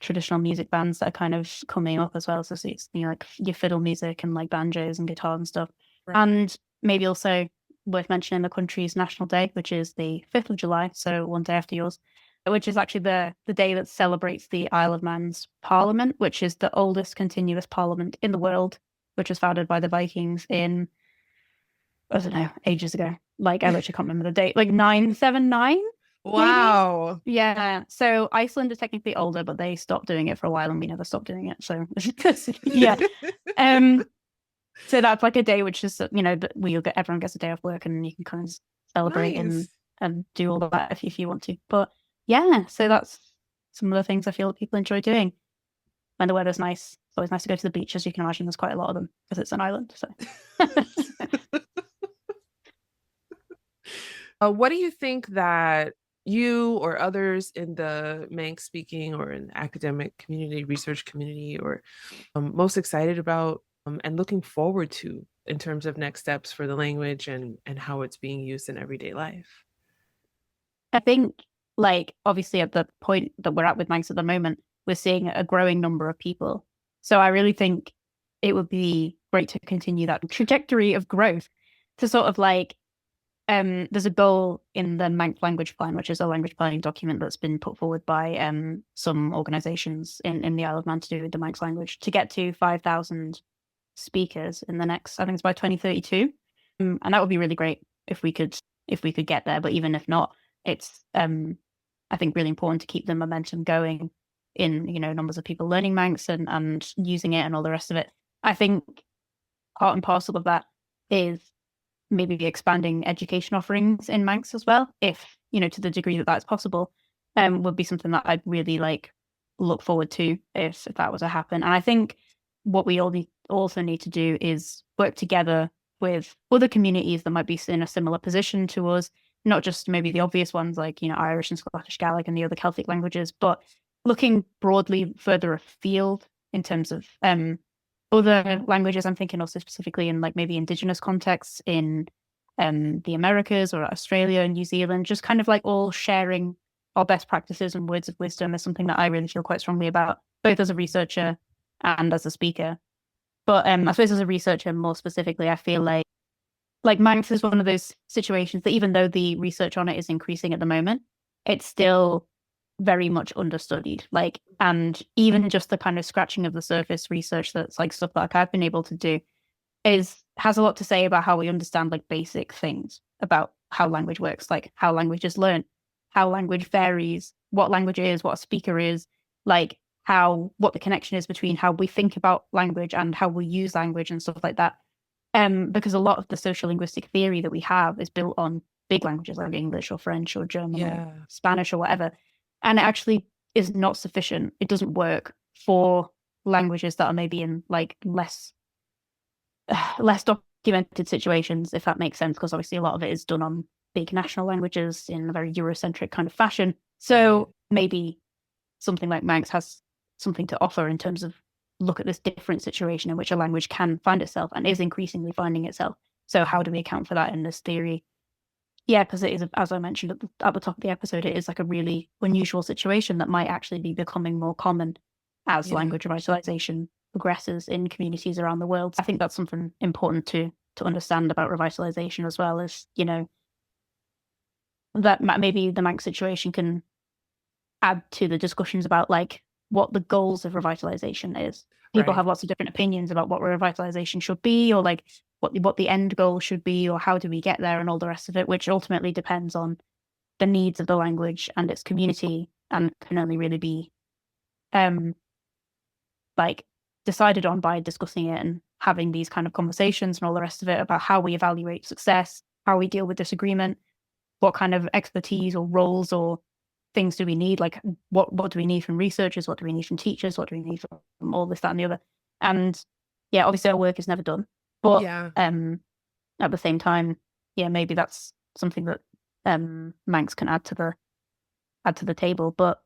Speaker 1: traditional music bands that are kind of coming up as well. So it's, you know, like your fiddle music and like banjos and guitar and stuff.
Speaker 2: Right.
Speaker 1: And maybe also worth mentioning the country's national day, which is the 5th of July, so one day after yours, which is actually the day that celebrates the Isle of Man's Parliament, which is the oldest continuous parliament in the world, which was founded by the Vikings in, I don't know, ages ago. Like I literally can't remember the date, like 979 maybe.
Speaker 2: Wow.
Speaker 1: Yeah. So Iceland is technically older, but they stopped doing it for a while and we never stopped doing it. So yeah. Um so that's like a day which is, you know, that everyone gets a day off work and you can kind of celebrate
Speaker 2: Nice.
Speaker 1: and do all of that if you want to. But yeah, so that's some of the things I feel that people enjoy doing when the weather's nice. It's always nice to go to the beach, as you can imagine. There's quite a lot of them because it's an island. So
Speaker 2: What do you think that you or others in the Manx speaking or in the academic community, research community, or most excited about and looking forward to in terms of next steps for the language and how it's being used in everyday life?
Speaker 1: I think, like, obviously, at the point that we're at with Manx at the moment, we're seeing a growing number of people. So I really think it would be great to continue that trajectory of growth to sort of like, there's a goal in the Manx language plan, which is a language planning document that's been put forward by some organizations in the Isle of Man to do with the Manx language to get to 5,000 speakers in the next, I think it's by 2032. And that would be really great if we could get there. But even if not, it's I think really important to keep the momentum going in, numbers of people learning Manx and using it and all the rest of it. I think part and parcel of that is maybe expanding education offerings in Manx as well, if, to the degree that that's possible, would be something that I'd really look forward to if that was to happen. And I think what we also need to do is work together with other communities that might be in a similar position to us, not just maybe the obvious ones like, Irish and Scottish Gaelic and the other Celtic languages, but looking broadly further afield in terms of other languages. I'm thinking also specifically in maybe Indigenous contexts in the Americas or Australia and New Zealand, just kind of all sharing our best practices and words of wisdom is something that I really feel quite strongly about, both as a researcher and as a speaker. But I suppose as a researcher more specifically, I feel like Manx is one of those situations that even though the research on it is increasing at the moment, it's still very much understudied. And even just the kind of scratching of the surface research that's stuff that I've been able to do has a lot to say about how we understand basic things about how language works, like how language is learned, how language varies, what language is, what a speaker is, what the connection is between how we think about language and how we use language and stuff like that. Because a lot of the sociolinguistic theory that we have is built on big languages like English or French or German or Spanish or whatever. And it actually is not sufficient. It doesn't work for languages that are maybe in less documented situations, if that makes sense, because obviously a lot of it is done on big national languages in a very Eurocentric kind of fashion. So maybe something like Manx has something to offer in terms of look at this different situation in which a language can find itself and is increasingly finding itself. So how do we account for that in this theory? Yeah, because it is, as I mentioned at the top of the episode, it is a really unusual situation that might actually be becoming more common as language revitalization progresses in communities around the world. I think that's something important to understand about revitalization as well, is, that maybe the Manx situation can add to the discussions about what the goals of revitalization is. People have lots of different opinions about what revitalization should be, or what the end goal should be, or how do we get there and all the rest of it, which ultimately depends on the needs of the language and its community, and can only really be decided on by discussing it and having these kind of conversations and all the rest of it about how we evaluate success, how we deal with disagreement, what kind of expertise or roles or things do we need, what do we need from researchers, what do we need from teachers, what do we need from all this, that and the other. And obviously our work is never done, but at the same time, maybe that's something that Manx can add to the table. But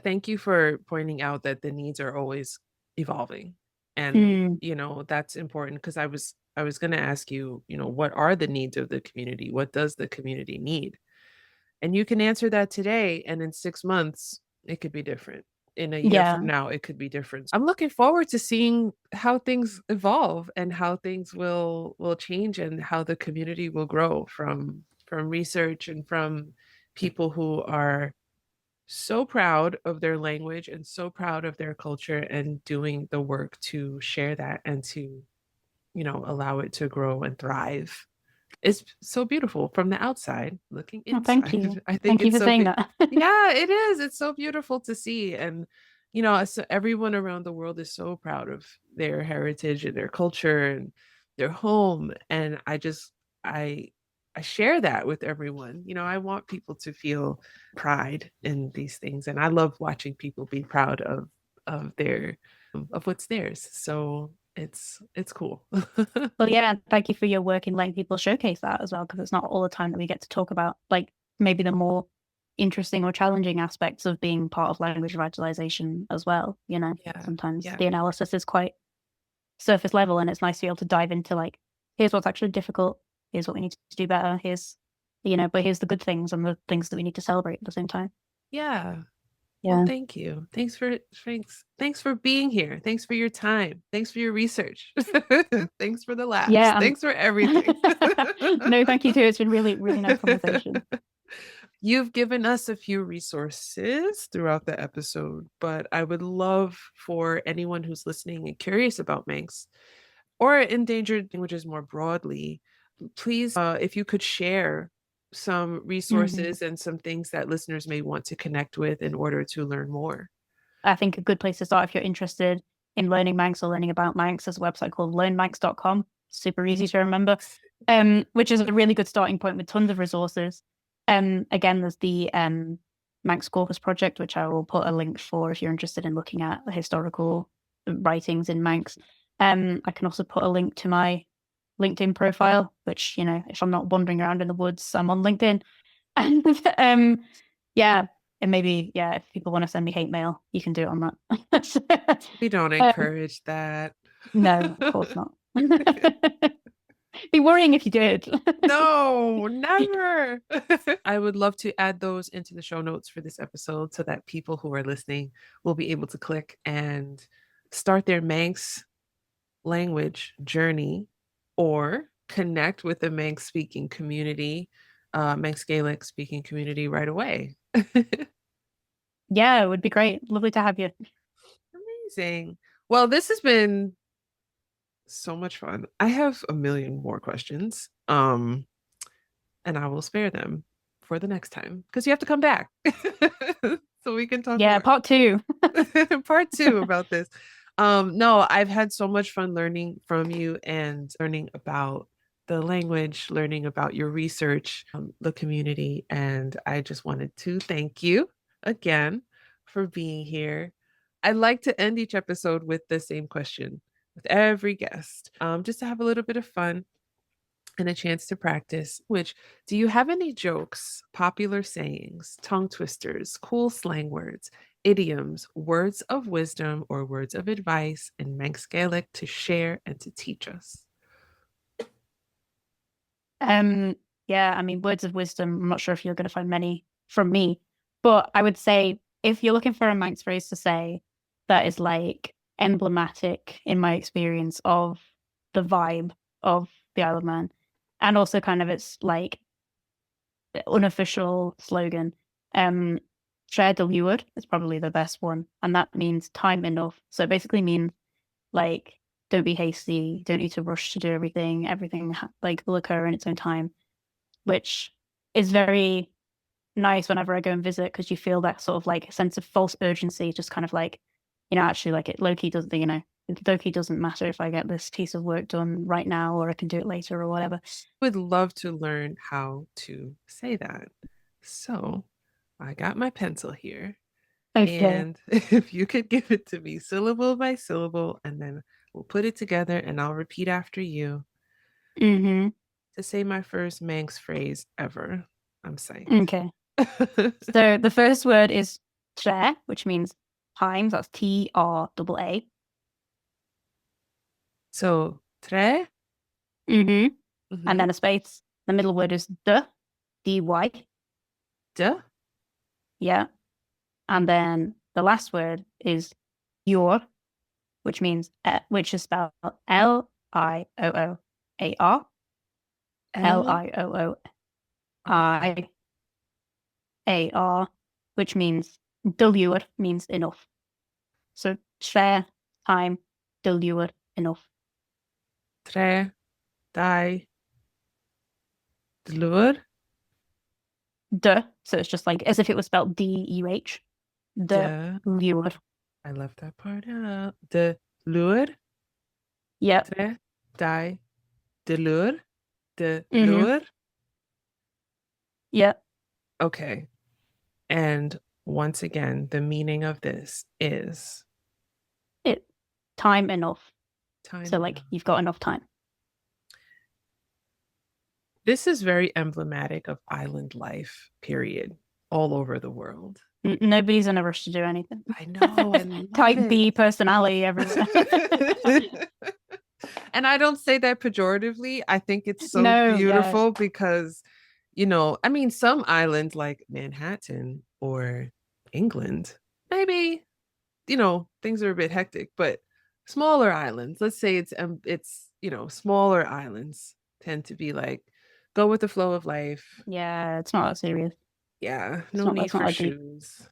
Speaker 2: thank you for pointing out that the needs are always evolving, and that's important, because I was going to ask you, what are the needs of the community? What does the community need? And you can answer that today, and in 6 months it could be different. In a year from now, it could be different. I'm looking forward to seeing how things evolve and how things will change, and how the community will grow from research and from people who are so proud of their language and so proud of their culture, and doing the work to share that and to, allow it to grow and thrive. It's so beautiful from the outside looking inside.
Speaker 1: Thank you.
Speaker 2: I think
Speaker 1: thank you for saying that.
Speaker 2: Yeah, it is. It's so beautiful to see. And, everyone around the world is so proud of their heritage and their culture and their home. And I share that with everyone. I want people to feel pride in these things. And I love watching people be proud of what's theirs. So it's cool.
Speaker 1: Well, thank you for your work in letting people showcase that as well, because it's not all the time that we get to talk about maybe the more interesting or challenging aspects of being part of language revitalization as well. Sometimes the analysis is quite surface level, and it's nice to be able to dive into here's what's actually difficult, here's what we need to do better, but here's the good things and the things that we need to celebrate at the same time.
Speaker 2: Well, thank you. Thanks for being here. Thanks for your time. Thanks for your research. Thanks for the laughs. Thanks for everything.
Speaker 1: No, thank you too. It's been really, really nice conversation.
Speaker 2: You've given us a few resources throughout the episode, but I would love for anyone who's listening and curious about Manx or endangered languages more broadly, please, if you could share some resources and some things that listeners may want to connect with in order to learn more.
Speaker 1: I think a good place to start if you're interested in learning Manx or learning about Manx is a website called learnmanx.com. Super easy to remember, which is a really good starting point with tons of resources. Again, there's the Manx Corpus Project, which I will put a link for if you're interested in looking at the historical writings in Manx. I can also put a link to my LinkedIn profile, which, you know, if I'm not wandering around in the woods, I'm on LinkedIn. And yeah, and maybe, yeah, if people want to send me hate mail, you can do it on that.
Speaker 2: We don't encourage that.
Speaker 1: No, of course not. Be worrying if you did.
Speaker 2: No, never. I would love to add those into the show notes for this episode so that people who are listening will be able to click and start their Manx language journey or connect with the Manx speaking community, Manx Gaelic speaking community right away.
Speaker 1: Yeah, it would be great. Lovely to have you.
Speaker 2: Amazing. Well, this has been so much fun. I have a million more questions. And I will spare them for the next time because you have to come back so we can talk
Speaker 1: Yeah,
Speaker 2: more.
Speaker 1: part 2.
Speaker 2: Part 2 about this. No, I've had so much fun learning from you and learning about the language, learning about your research, the community. And I just wanted to thank you again for being here. I like to end each episode with the same question with every guest, just to have a little bit of fun and a chance to practice. Which, do you have any jokes, popular sayings, tongue twisters, cool slang words, idioms, words of wisdom, or words of advice in Manx Gaelic to share and to teach us?
Speaker 1: Yeah, I mean, words of wisdom, I'm not sure if you're going to find many from me, but I would say if you're looking for a Manx phrase to say that is like emblematic in my experience of the vibe of the Isle of Man, and also kind of its like unofficial slogan, Share the Leeward is probably the best one, and that means time enough. So it basically means like don't be hasty, don't need to rush to do everything. Everything like will occur in its own time, which is very nice whenever I go and visit because you feel that sort of like sense of false urgency, just kind of like, you know, actually like it low-key doesn't, you know, low-key doesn't matter if I get this piece of work done right now or I can do it later or whatever.
Speaker 2: Would love to learn how to say that. So I got my pencil here.
Speaker 1: Okay.
Speaker 2: And if you could give it to me syllable by syllable, and then we'll put it together and I'll repeat after you
Speaker 1: Mm-hmm.
Speaker 2: to say my first Manx phrase ever. I'm saying.
Speaker 1: Okay. So the first word is tre, which means times. That's TRAA.
Speaker 2: So tre.
Speaker 1: Mm-hmm.
Speaker 2: Mm-hmm.
Speaker 1: And then a space. The middle word is DY.
Speaker 2: Duh.
Speaker 1: Yeah. And then the last word is your, which means which is spelled LIOOAR. LIOOIAR, which means dilued means enough. So share time dilued enough.
Speaker 2: Tre. Die. Dlur.
Speaker 1: Duh. So it's just like as if it was spelled DUH.
Speaker 2: Duh.
Speaker 1: Dilued.
Speaker 2: I left that part out. De lure.
Speaker 1: Yep.
Speaker 2: Tre. Die. De lure. De lure.
Speaker 1: Yep.
Speaker 2: Okay. And once again, the meaning of this is
Speaker 1: time enough.
Speaker 2: Time
Speaker 1: so like
Speaker 2: enough.
Speaker 1: You've got enough time.
Speaker 2: This is very emblematic of island life, period, all over the world.
Speaker 1: Nobody's in a rush to do anything.
Speaker 2: I know. I
Speaker 1: Type B personality everywhere.
Speaker 2: And I don't say that pejoratively. I think it's so beautiful because, you know, I mean, some islands like Manhattan or England, maybe, you know, things are a bit hectic, but smaller islands, let's say it's, you know, smaller islands tend to be like, go with the flow of life.
Speaker 1: Yeah, it's not that serious.
Speaker 2: Yeah, no need for shoes.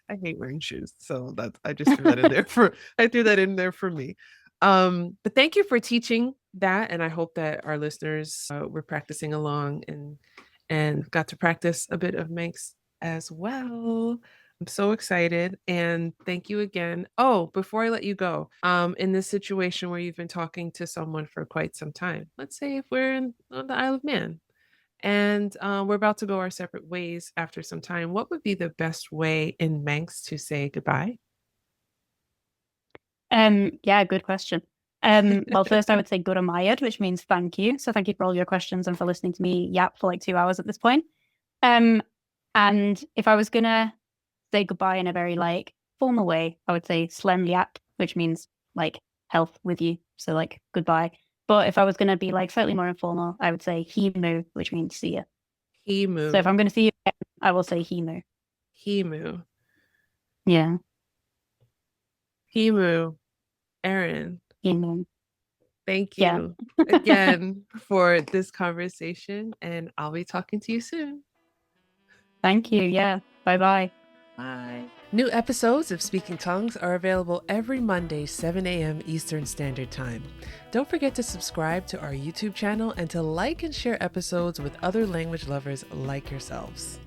Speaker 2: I hate wearing shoes, so I just threw that in there I threw that in there for me. But thank you for teaching that, and I hope that our listeners were practicing along and got to practice a bit of Manx as well. I'm so excited, and thank you again. Oh, before I let you go, in this situation where you've been talking to someone for quite some time, let's say if we're on the Isle of Man and we're about to go our separate ways after some time, what would be the best way in Manx to say goodbye?
Speaker 1: Yeah, good question. Well, first I would say good amayad, which means thank you. So thank you for all your questions and for listening to me yap for like 2 hours at this point. Um, and if I was gonna say goodbye in a very like formal way, I would say slem yap, which means like health with you. So like goodbye. But if I was gonna be like slightly more informal, I would say himu, which means see you. So if
Speaker 2: Himu.
Speaker 1: I'm gonna see you again, I will say himu.
Speaker 2: Himu.
Speaker 1: Yeah,
Speaker 2: Himu. Erin,
Speaker 1: himu.
Speaker 2: thank
Speaker 1: Yeah.
Speaker 2: you again for this conversation, and I'll be talking to you soon.
Speaker 1: Thank you. Yeah. Bye bye.
Speaker 2: Bye. New episodes of Speaking Tongues are available every Monday, 7 a.m. Eastern Standard Time. Don't forget to subscribe to our YouTube channel and to like and share episodes with other language lovers like yourselves.